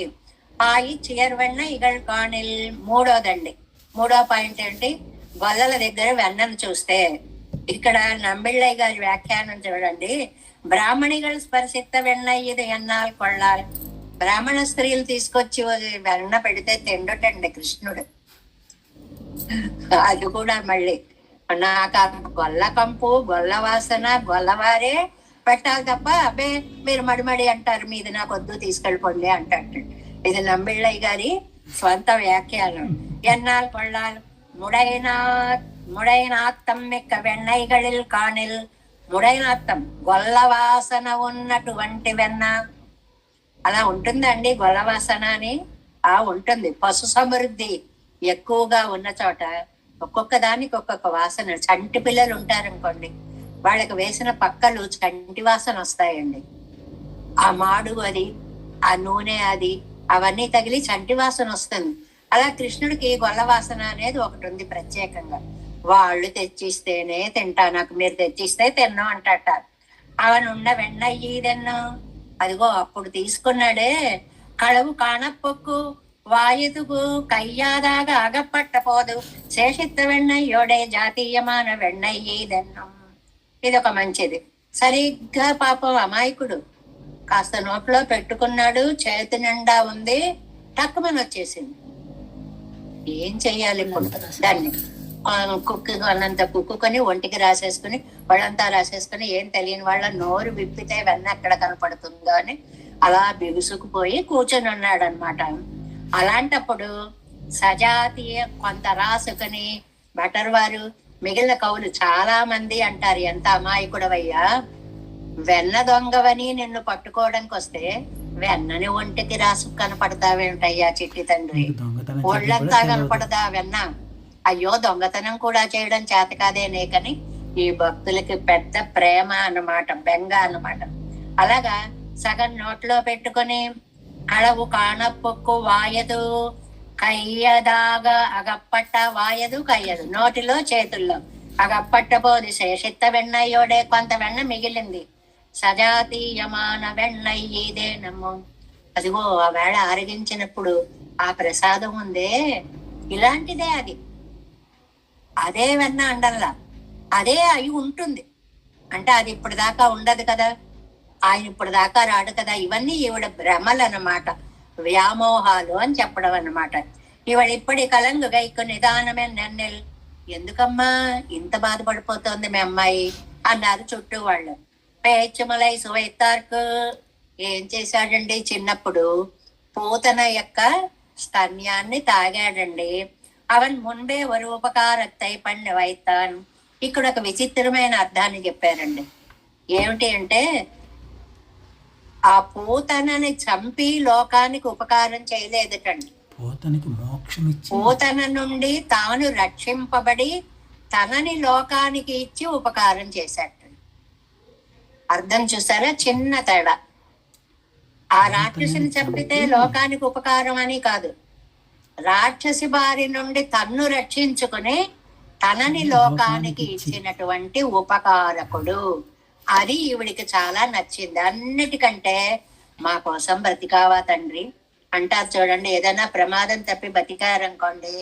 ఆయి చియర్వెన్న ఇగళ్ కాణిల్. మూడోదండి, మూడో పాయింట్ ఏంటి? గొల్లల దగ్గర వెన్నను చూస్తే, ఇక్కడ నంబిళ్ళయ్య గారి వ్యాఖ్యానం చూడండి. బ్రాహ్మణిகள் స్పర్శిత వెన్న ఇది ఎన్నాళ్ళు కొళ్ళాలి. బ్రాహ్మణ స్త్రీలు తీసుకొచ్చి వెన్న పెడితే తిండటండి కృష్ణుడు. అది కూడా మళ్ళీ నాకు ఆ గొల్ల కంపు, గొల్ల వాసన, గొల్లవారే పెట్టాలి తప్ప అబ్బే మీరు మడిమడి అంటారు, మీది నాకు వద్దు తీసుకెళ్ళిపోండి అంటాడు. ఇది నంబిళ్ళయ్య గారి స్వంత వ్యాఖ్యానం. ఎన్నాళ్ళు కొళ్ళాలి. ముడైనాత్తం మిక్క వెన్నైగళిల్ కాణిల్. ముడైనాత్తం గొల్ల వాసన ఉన్నటువంటి వెన్న. అలా ఉంటుందండి గొల్ల వాసన అని? ఉంటుంది. పశు సమృద్ధి ఎక్కువగా ఉన్న చోట ఒక్కొక్క దానికి ఒక్కొక్క వాసన. చంటి పిల్లలు ఉంటారనుకోండి, వాళ్ళకి వేసిన పక్కలు చంటి వాసన వస్తాయండి. ఆ మాడు అది, ఆ నూనె అది, అవన్నీ తగిలి చంటి వాసన వస్తుంది. అలా కృష్ణుడికి గొల్ల వాసన అనేది ఒకటి ఉంది ప్రత్యేకంగా. వాళ్ళు తెచ్చిస్తేనే తింటా, నాకు మీరు తెచ్చిస్తే తిన్నాం అంటట. అవనున్న వెన్నయ్యి తిన్నాం. అదిగో అప్పుడు తీసుకున్నాడే. కళవు కాణప్పొక్కు వాయుతుకు కయ్యాదాగ అగపట్ట పోదు శేషిత్త వెన్నయ్యోడే జాతీయమాన వెన్నయ్యి దన్నం. ఇది ఒక మంచిది. సరిగ్గా పాపం అమాయకుడు కాస్త నోట్లో పెట్టుకున్నాడు, చేతి నిండా ఉంది, టక్కుమని వచ్చేసింది. ఏం చెయ్యాలి ఇప్పుడు? దాన్ని అన్నంత కుక్కుని ఒంటికి రాసేసుకుని, వాళ్ళంతా రాసేసుకుని, ఏం తెలియని వాళ్ళ నోరు విప్పితే వెన్న ఎక్కడ కనపడుతుందో అని అలా బిగుసుకుపోయి కూర్చొని ఉన్నాడు అనమాట. అలాంటప్పుడు సజాతీయ కొంత రాసుకుని బటర్ వారు మిగిలిన కవులు చాలా మంది అంటారు, ఎంత అమాయకుడవయ్యా, వెన్న దొంగవని నిన్ను పట్టుకోవడానికి వస్తే వెన్నని ఒంటికి రాసు కనపడతావేమిటయ్యా చిట్టి తండ్రి, ఒళ్ళంతా కనపడదా వెన్న? అయ్యో దొంగతనం కూడా చేయడం చేత కాదేనే. కానీ ఈ భక్తులకి పెద్ద ప్రేమ అన్నమాట, బెంగ అన్నమాట. అలాగా సగం నోట్లో పెట్టుకుని కళవు కాణప్పొక్కు వాయదు కయ్యదాగా అగప్పట్ట. వాయదు కయ్యదు, నోటిలో చేతుల్లో అగప్పట్టపోది శేషిత్త వెన్నయ్యోడే. కొంత వెన్న మిగిలింది. సజాతీయమాన వెన్నయ్యేదేనమ్మో. అదిగో ఆ వేళ ఆరగించినప్పుడు ఆ ప్రసాదం ఉందే, ఇలాంటిదే అది. అదే వెన్న అండల్లా, అదే అయి ఉంటుంది. అంటే అది ఇప్పుడు దాకా ఉండదు కదా, ఆయన ఇప్పుడు దాకా రాడు కదా. ఇవన్నీ ఈవిడ భ్రమలు అన్నమాట, వ్యామోహాలు అని చెప్పడం అన్నమాట. ఈవిడ ఇప్పటి కలంగు గైకు నిదానమే నన్నెల్. ఎందుకమ్మా ఇంత బాధపడిపోతుంది మీ అమ్మాయి అన్నారు చుట్టూ వాళ్ళు. పేచమలై సువైతార్కు ఏం చేశాడండి? చిన్నప్పుడు పూతన యొక్క స్తన్యాన్ని తాగాడండి. అవన్ మున్బే ఒక ఉపకారత్తై పన్ను వైతాన్. ఇక్కడ ఒక విచిత్రమైన అర్థాన్ని చెప్పారండి. ఏమిటి అంటే, ఆ పూతనని చంపి లోకానికి ఉపకారం చేయలేదటండి. పూతన నుండి తాను రక్షింపబడి తనని లోకానికి ఇచ్చి ఉపకారం చేశాట. అర్థం చూసారా? చిన్న తేడా. ఆ రాక్షసిని చంపితే లోకానికి ఉపకారం అని కాదు, రాక్షసి బారి నుండి తన్ను రక్షించుకుని తనని లోకానికి ఇచ్చినటువంటి ఉపకారకుడు. అది ఈవిడికి చాలా నచ్చింది. అన్నిటికంటే మా కోసం బ్రతికావా తండ్రి అంటారు చూడండి. ఏదైనా ప్రమాదం తప్పి బతికారనుకోండి,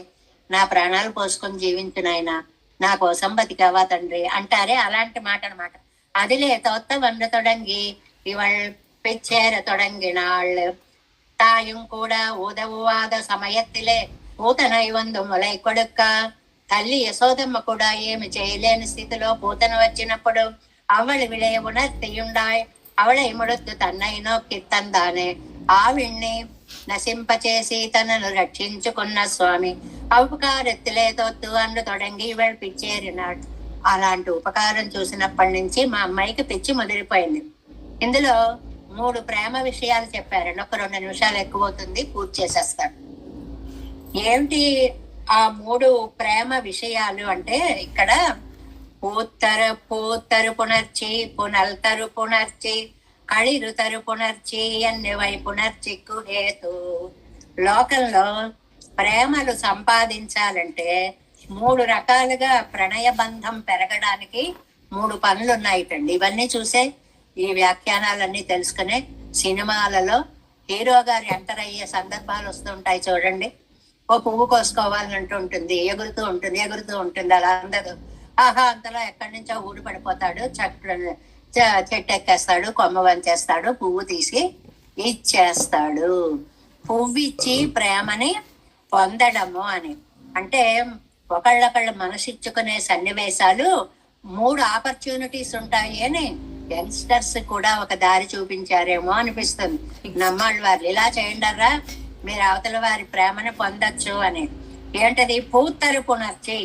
నా ప్రాణాలు పోసుకొని జీవించునైనా, నా కోసం బతికావా తండ్రి అంటారే, అలాంటి మాట అనమాట. അതിലെ തൊത്ത വന്ന് തുടങ്ങി ഇവൾ പിച്ചേര തുടങ്ങിനാൾ. തായും കൂടെ ഊതവുവാത സമയത്തിലെ పూతనై వందు మొలై కొడుక్క. తల్లి యశోదమ్మ కూడా ఏమి చేయలేని స్థితిలో పూతన వచ్చినప్పుడు అవళి విళయ ఉణర్తియుండాయ్. అవళై ముడుతు తన్నైనో కిత్తందానే ఆవిణ్ణి నశింపచేసి తనను రక్షించుకున్న స్వామి ఉపకారెత్తులే తొత్తు అండు తొడంగి ఇవళ పిచ్చేరినాడు. అలాంటి ఉపకారం చూసినప్పటి నుంచి మా అమ్మాయికి పిచ్చి ముదిరిపోయింది. ఇందులో 3 ప్రేమ విషయాలు చెప్పారండి. ఒక 2 నిమిషాలు ఎక్కువ అవుతుంది, పూర్తి చేసేస్తాడు. ఏమిటి ఆ 3 ప్రేమ విషయాలు అంటే, ఇక్కడ పూత్తరు పునర్చి పునల్తరు పునర్చి కళిరుతరు పునర్చి అన్నివై పునర్చిక్కు హేతు. లోకంలో ప్రేమలు సంపాదించాలంటే 3 రకాలుగా ప్రణయ బంధం పెరగడానికి 3 పనులు ఉన్నాయిటండి. ఇవన్నీ చూసే ఈ వ్యాఖ్యానాలన్నీ తెలుసుకునే సినిమాలలో హీరో గారు ఎంటర్ అయ్యే సందర్భాలు వస్తుంటాయి చూడండి. ఓ పువ్వు కోసుకోవాలని అంటూ ఉంటుంది, ఎగురుతూ ఉంటుంది, అలా అందదు. ఆహా, అంతలో ఎక్కడి నుంచో ఊడి పడిపోతాడు, చెట్టు ఎక్కేస్తాడు, కొమ్మ వంచేస్తాడు, పువ్వు తీసి ఇచ్చేస్తాడు. పువ్వు ఇచ్చి ప్రేమని పొందడము అని అంటే ఒకళ్ళొకళ్ళు మనసిచ్చుకునే సన్నివేశాలు 3 ఆపర్చునిటీస్ ఉంటాయి అని యంగ్స్టర్స్ కూడా ఒక దారి చూపించారేమో అనిపిస్తుంది. నమ్మాళ్ళ వారు ఇలా చేయండరా, మీరు అవతల వారి ప్రేమను పొందొచ్చు అని. ఏంటది? పువ్వు పునర్చి.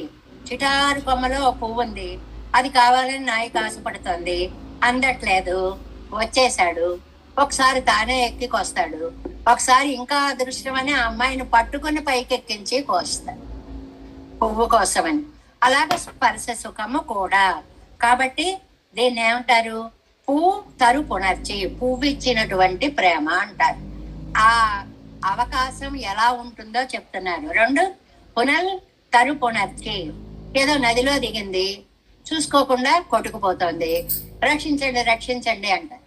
చిటారు కొమ్మలో ఒక పువ్వు ఉంది, అది కావాలని నాయకు ఆశపడుతుంది, అందట్లేదు, వచ్చేసాడు. ఒకసారి తానే ఎక్కికొస్తాడు, ఒకసారి ఇంకా అదృష్టమని ఆ అమ్మాయిని పట్టుకుని పైకెక్కించి కోస్తాడు పువ్వు కోసమని. అలాగ స్పర్శ సుఖము కూడా. కాబట్టి దీన్ని ఏమంటారు? పువ్వు పునర్చి, పువ్వు ఇచ్చినటువంటి ప్రేమ అంటారు. ఆ అవకాశం ఎలా ఉంటుందో చెప్తున్నారు. 2 పునర్చి. ఏదో నదిలో దిగింది, చూసుకోకుండా కొట్టుకుపోతుంది, రక్షించండి అంటారు.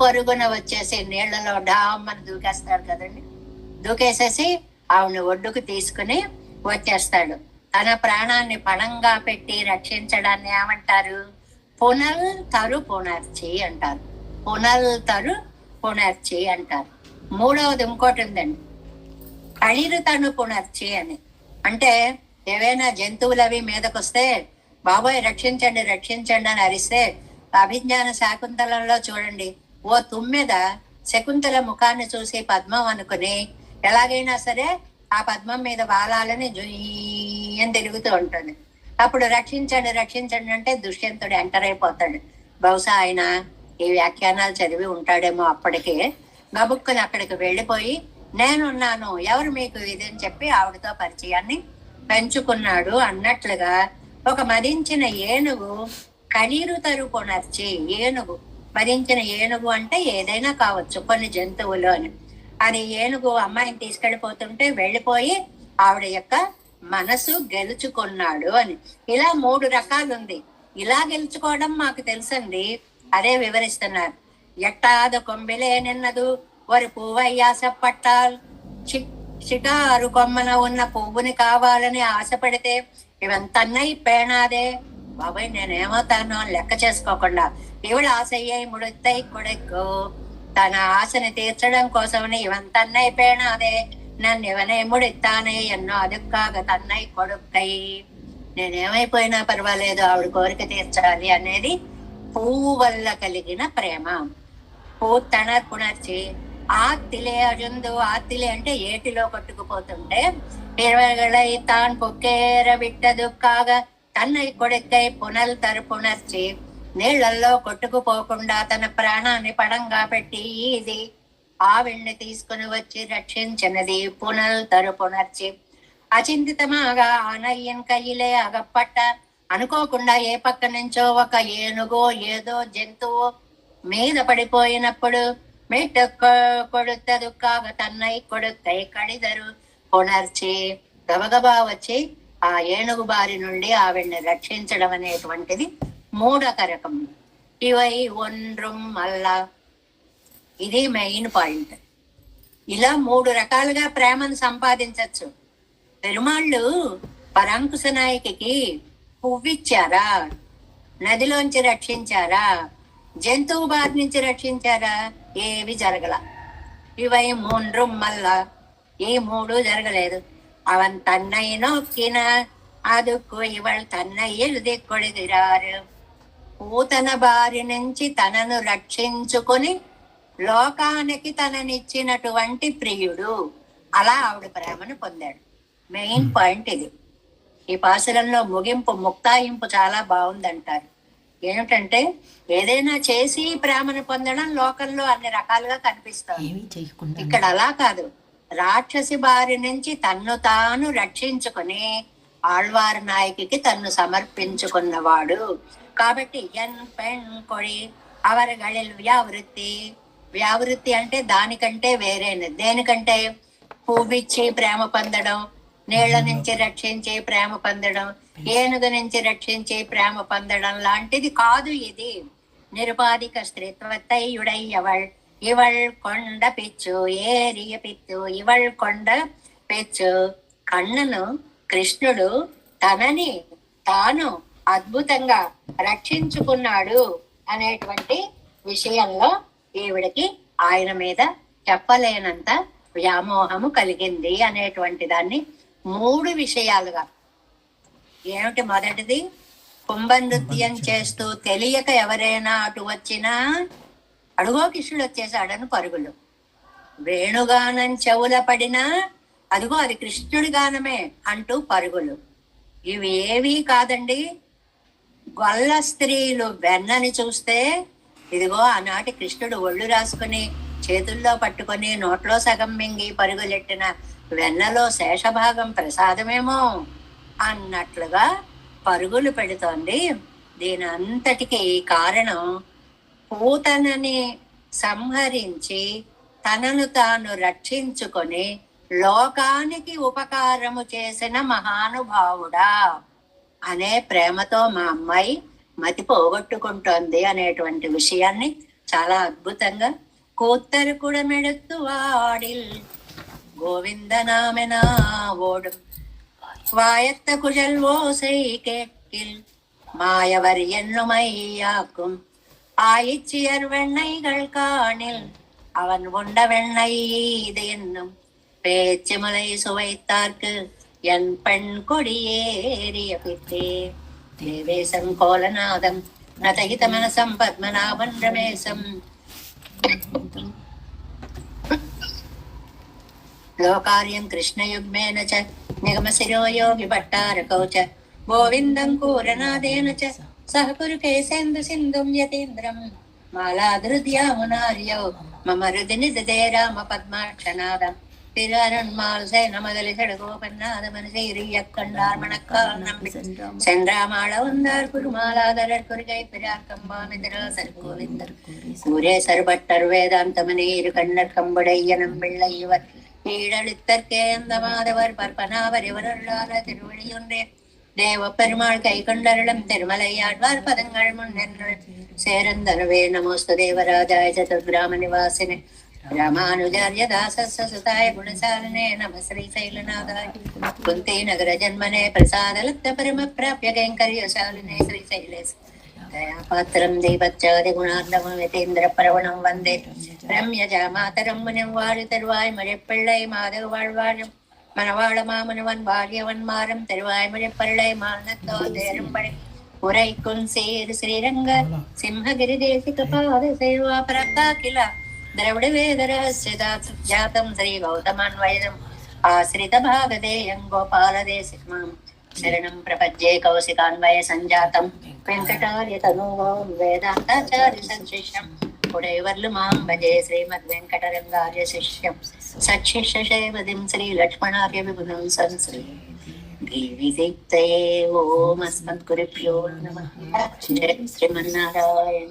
పరుగున వచ్చేసి నీళ్లలో డామ్మని దూకేస్తాడు కదండి. దూకేసేసి ఆవిడ ఒడ్డుకు తీసుకుని వచ్చేస్తాడు. తన ప్రాణాన్ని పణంగా పెట్టి రక్షించడాన్ని ఏమంటారు? పునర్చి అంటారు. పునర్చి అంటారు. 3వది ఇంకోటి ఉందండి, పునర్చి అని. అంటే ఏవైనా జంతువులు అవి మీదకొస్తే బాబోయ్ రక్షించండి అని అరిస్తే, అభిజ్ఞాన శాకుంతలంలో చూడండి, ఓ తుమ్మెద శకుంతల ముఖాన్ని చూసి పద్మం అనుకుని ఎలాగైనా సరే ఆ పద్మం మీద వాలాలని జుయ్యని తిరుగుతూ ఉంటుంది. అప్పుడు రక్షించండి అంటే దుష్యంతుడు ఎంటర్ అయిపోతాడు. బహుశా ఆయన ఈ వ్యాఖ్యానాలు చదివి ఉంటాడేమో. అప్పటికే గబుక్కుని అక్కడికి వెళ్ళిపోయి, నేనున్నాను, ఎవరు మీకు ఇది అని చెప్పి ఆవిడతో పరిచయాన్ని పెంచుకున్నాడు అన్నట్లుగా ఒక మదించిన ఏనుగు పునర్చి. ఏనుగు, మదించిన ఏనుగు అంటే ఏదైనా కావచ్చు, కొన్ని జంతువులు అని. అది ఏనుగు అమ్మాయిని తీసుకెళ్ళిపోతుంటే వెళ్ళిపోయి ఆవిడ యొక్క మనసు గెలుచుకున్నాడు అని. ఇలా 3 రకాలుంది. ఇలా గెలుచుకోవడం మాకు తెలుసండి, అదే వివరిస్తున్నారు. ఎట్టాద కొమ్మిలే నిన్నదు వరి పువ్వయ్యాసపట్టాల్. చిటారు కొమ్మన ఉన్న పువ్వుని కావాలని ఆశపడితే ఇవంతన్నై పేణాదే. బాబాయ్ నేనేమవుతానో లెక్క చేసుకోకుండా ఇవిడ ఆశయ్యై ముడుత్తై కొడెక్కు. తన ఆశని తీర్చడం కోసమని ఇవంతన్నై పేణాదే, నన్ను ఇవనే ముడిత్తానే ఎన్నో అదుక్కాగ తన్నై కొడుక్కై. నేనేమైపోయినా పర్వాలేదు, ఆవిడ కోరిక తీర్చాలి అనేది పువ్వు వల్ల కలిగిన ప్రేమ. పునర్చి. ఆత్తిలే అజుందు. ఆత్తిలే అంటే ఏటిలో కొట్టుకుపోతుంటే, 20 తాన్ పొక్కేర విట్టదుక్కాగా తన్నై కొడుక్కై పునర్చి. నీళ్లలో కొట్టుకుపోకుండా తన ప్రాణాన్ని పడంగా పెట్టి ఇది ఆవిడ్ని తీసుకుని వచ్చి రక్షించినది పునర్చి. అచింతితమాగా ఆనయ్యన్ కయ్యిలే అగప్పట్ట. అనుకోకుండా ఏ పక్క నుంచో ఒక ఏనుగో ఏదో జంతువు మీద పడిపోయినప్పుడు మెట్టు కొడుతదుక్కాగా తన్నై కొడుక్కై కడిదరు పునర్చి. గబగబా వచ్చి ఆ ఏనుగు బారి నుండి ఆవిడ్ని రక్షించడం అనేటువంటిది 3వ రకం. ఇవై ఒండ్రం మల్ల. ఇది మెయిన్ పాయింట్. ఇలా 3 రకాలుగా ప్రేమను సంపాదించవచ్చు. పెరుమాళ్ళు పరాంకుశ నాయకికి పువ్విచ్చారా? నదిలోంచి రక్షించారా? జంతువు బారి నుంచి రక్షించారా? ఏవి జరగల. ఇవై 3 మల్ల. ఈ 3 జరగలేదు. అవన్ తన్నై నొక్కిన అదుక్కు ఇవళ తన్నై ఎలుది కొడిదిరారు. పూతన బారి నుంచి తనను రక్షించుకుని లోకానికి తననిచ్చినటువంటి ప్రియుడు. అలా ఆవిడ ప్రేమను పొందాడు. మెయిన్ పాయింట్ ఇది. ఈ పాసురంలో ముక్తాయింపు చాలా బాగుందంటారు. ఏమిటంటే ఏదైనా చేసి ప్రేమను పొందడం లోకంలో అన్ని రకాలుగా కనిపిస్తుంది. ఇక్కడ అలా కాదు. రాక్షసి బారి నుంచి తన్ను తాను రక్షించుకుని ఆళ్వార్ నాయకికి తన్ను సమర్పించుకున్నవాడు. కాబట్టి ఎన్ పెన్ కొడి అవరగళిల్ వ్యావృత్తి అంటే దానికంటే వేరేది. దేనికంటే పువ్విచ్చి ప్రేమ పొందడం, నీళ్ల నుంచి రక్షించి ప్రేమ పొందడం, ఏనుగు నుంచి రక్షించి ప్రేమ పొందడం లాంటిది కాదు ఇది. నిరుపాధిక స్త్రీత్వత్తయుడయ్యవள் ఇవళ్ కొండ పిచ్చు ఏరియ పిచ్చు ఇవళ్ కొండ పిచ్చు. కన్నను కృష్ణుడు తనని తాను అద్భుతంగా రక్షించుకున్నాడు అనేటువంటి విషయంలో ఈవిడికి ఆయన మీద చెప్పలేనంత వ్యామోహము కలిగింది అనేటువంటి దాన్ని 3 విషయాలుగా. ఏమిటి? మొదటిది, కుంభనృత్యం చేస్తూ తెలియక ఎవరైనా అటు వచ్చినా అడుగో కృష్ణుడు వచ్చేసాడని పరుగులు. వేణుగానం చెవుల పడినా అదిగో అది కృష్ణుడి గానమే అంటూ పరుగులు. ఇవి ఏవీ కాదండి. గొల్ల స్త్రీలు వెన్నని చూస్తే ఇదిగో ఆనాటి కృష్ణుడు ఒళ్ళు రాసుకుని చేతుల్లో పట్టుకొని నోట్లో సగం మింగి పరుగులెట్టిన వెన్నలో శేషభాగం ప్రసాదమేమో అన్నట్లుగా పరుగులు పెడుతోంది. దీని అంతటికి కారణం పూతనని సంహరించి తనను తాను రక్షించుకొని లోకానికి ఉపకారము చేసిన మహానుభావుడా అనే ప్రేమతో మా అమ్మాయి మతి పోగొట్టుకుంటోంది అనేటువంటి విషయాన్ని చాలా అద్భుతంగా కూత్తరు కూడా మెడుతు వాడిల్ గోవిందనామెనా ఓடும் வாயத்த குழல் ஓசை கேட்கில் மாயவர் என்னுமையாக்கும் ஆயிச்சியர் வெண்ணைகள் காணில் அவன் உண்ட வெண்ணெய் இது என்னும் பேச்சு முலை சுவைத்தார்க்கு என் பெண் கொடியேறிய பித்தே தேவேசம் கோலநாதம் நதகித மனசம் பத்மநாபன் ரமேசம் లోకార్యం కృష్ణయుగ్మేన చ నిగమశిరో యోగి భట్టారకౌ చ గోవిందం కూరనాదేన చ సహకురు కేసేందు సింధుం యతీంద్రం మాలాదృద్యామునార్యౌ మమ హృదిని దే రామ పద్మాక్షనాదం తిరరుణ్మాల్ సేన మదలి సడగోపన్నాద మనసీరియక్కண்டார் மணக்கால் நம்பி சென்றாமாள வந்தார் குருமாலாதரர் குறுகை பிரார் கம்பாமிதிராசர் கோவிந்தர் கூரே சர்பட்டர் வேதாந்தமனே இரு கண்ணர் கம்புடையனம் பிள்ளை இவர் ஈழளித்தற்கே அந்த மாதவர் பற்பனாவர் இவருள்ளார திருவழியொன்றே தேவ பெருமாள் கை கொண்டருளும் திருமலையாழ்வார் பதங்கள் முன்னென்று சேரந்தரவே நமோஸ்து தேவராஜாய சதுர்கிராம நிவாசினே ராமானுஜார்ய தாசசுதாய குணசாலினே நம ஸ்ரீ சைலநாதாய குந்தி நகர ஜன்மனே பிரசாதலப்த பரம பிராப்ய கைங்கர்யசாலினே ஸ்ரீ சைலேஷ దయాపాత్రం దీపచ్చాది గుణార్ణవం యతీంద్ర పరవణం వందే రమ్యజా మాతరం మునిం వారి తరువాయ్ మరెప్పిళ్ళై మాధవ வாழ்வாழும் மணவாள மாமனவன் வாழியவன் மாறம் தருவாய் மழைப்பருளை மானத்தோ தேரும்படி உரைக்கும் சேர் ஸ்ரீரங்க சிம்ஹகிரி தேசிக பாத சேவா பரக்காக்கில ద్రవిడ వేద రహస్య జాతం శ్రీ గౌతమాన్వయం ఆశ్రిత భాగదేయం గోపాలదేశికమాం శరణం ప్రపద్యే కౌశికాన్వయ సంజాతం వెంకటార్య తనూవో వేదాంతాచార్య సంశిష్యం ఉడైవర్లు మాం భజే శ్రీమద్ వెంకటరంగార్య శిష్యం సచ్చిష్య శైవదిం శ్రీ లక్ష్మణార్య విభునం సంశ్రీ గిరిదిక్తయే ఓం అస్మద్గురుభ్యో నమః జయ శ్రీమన్నారాయణ.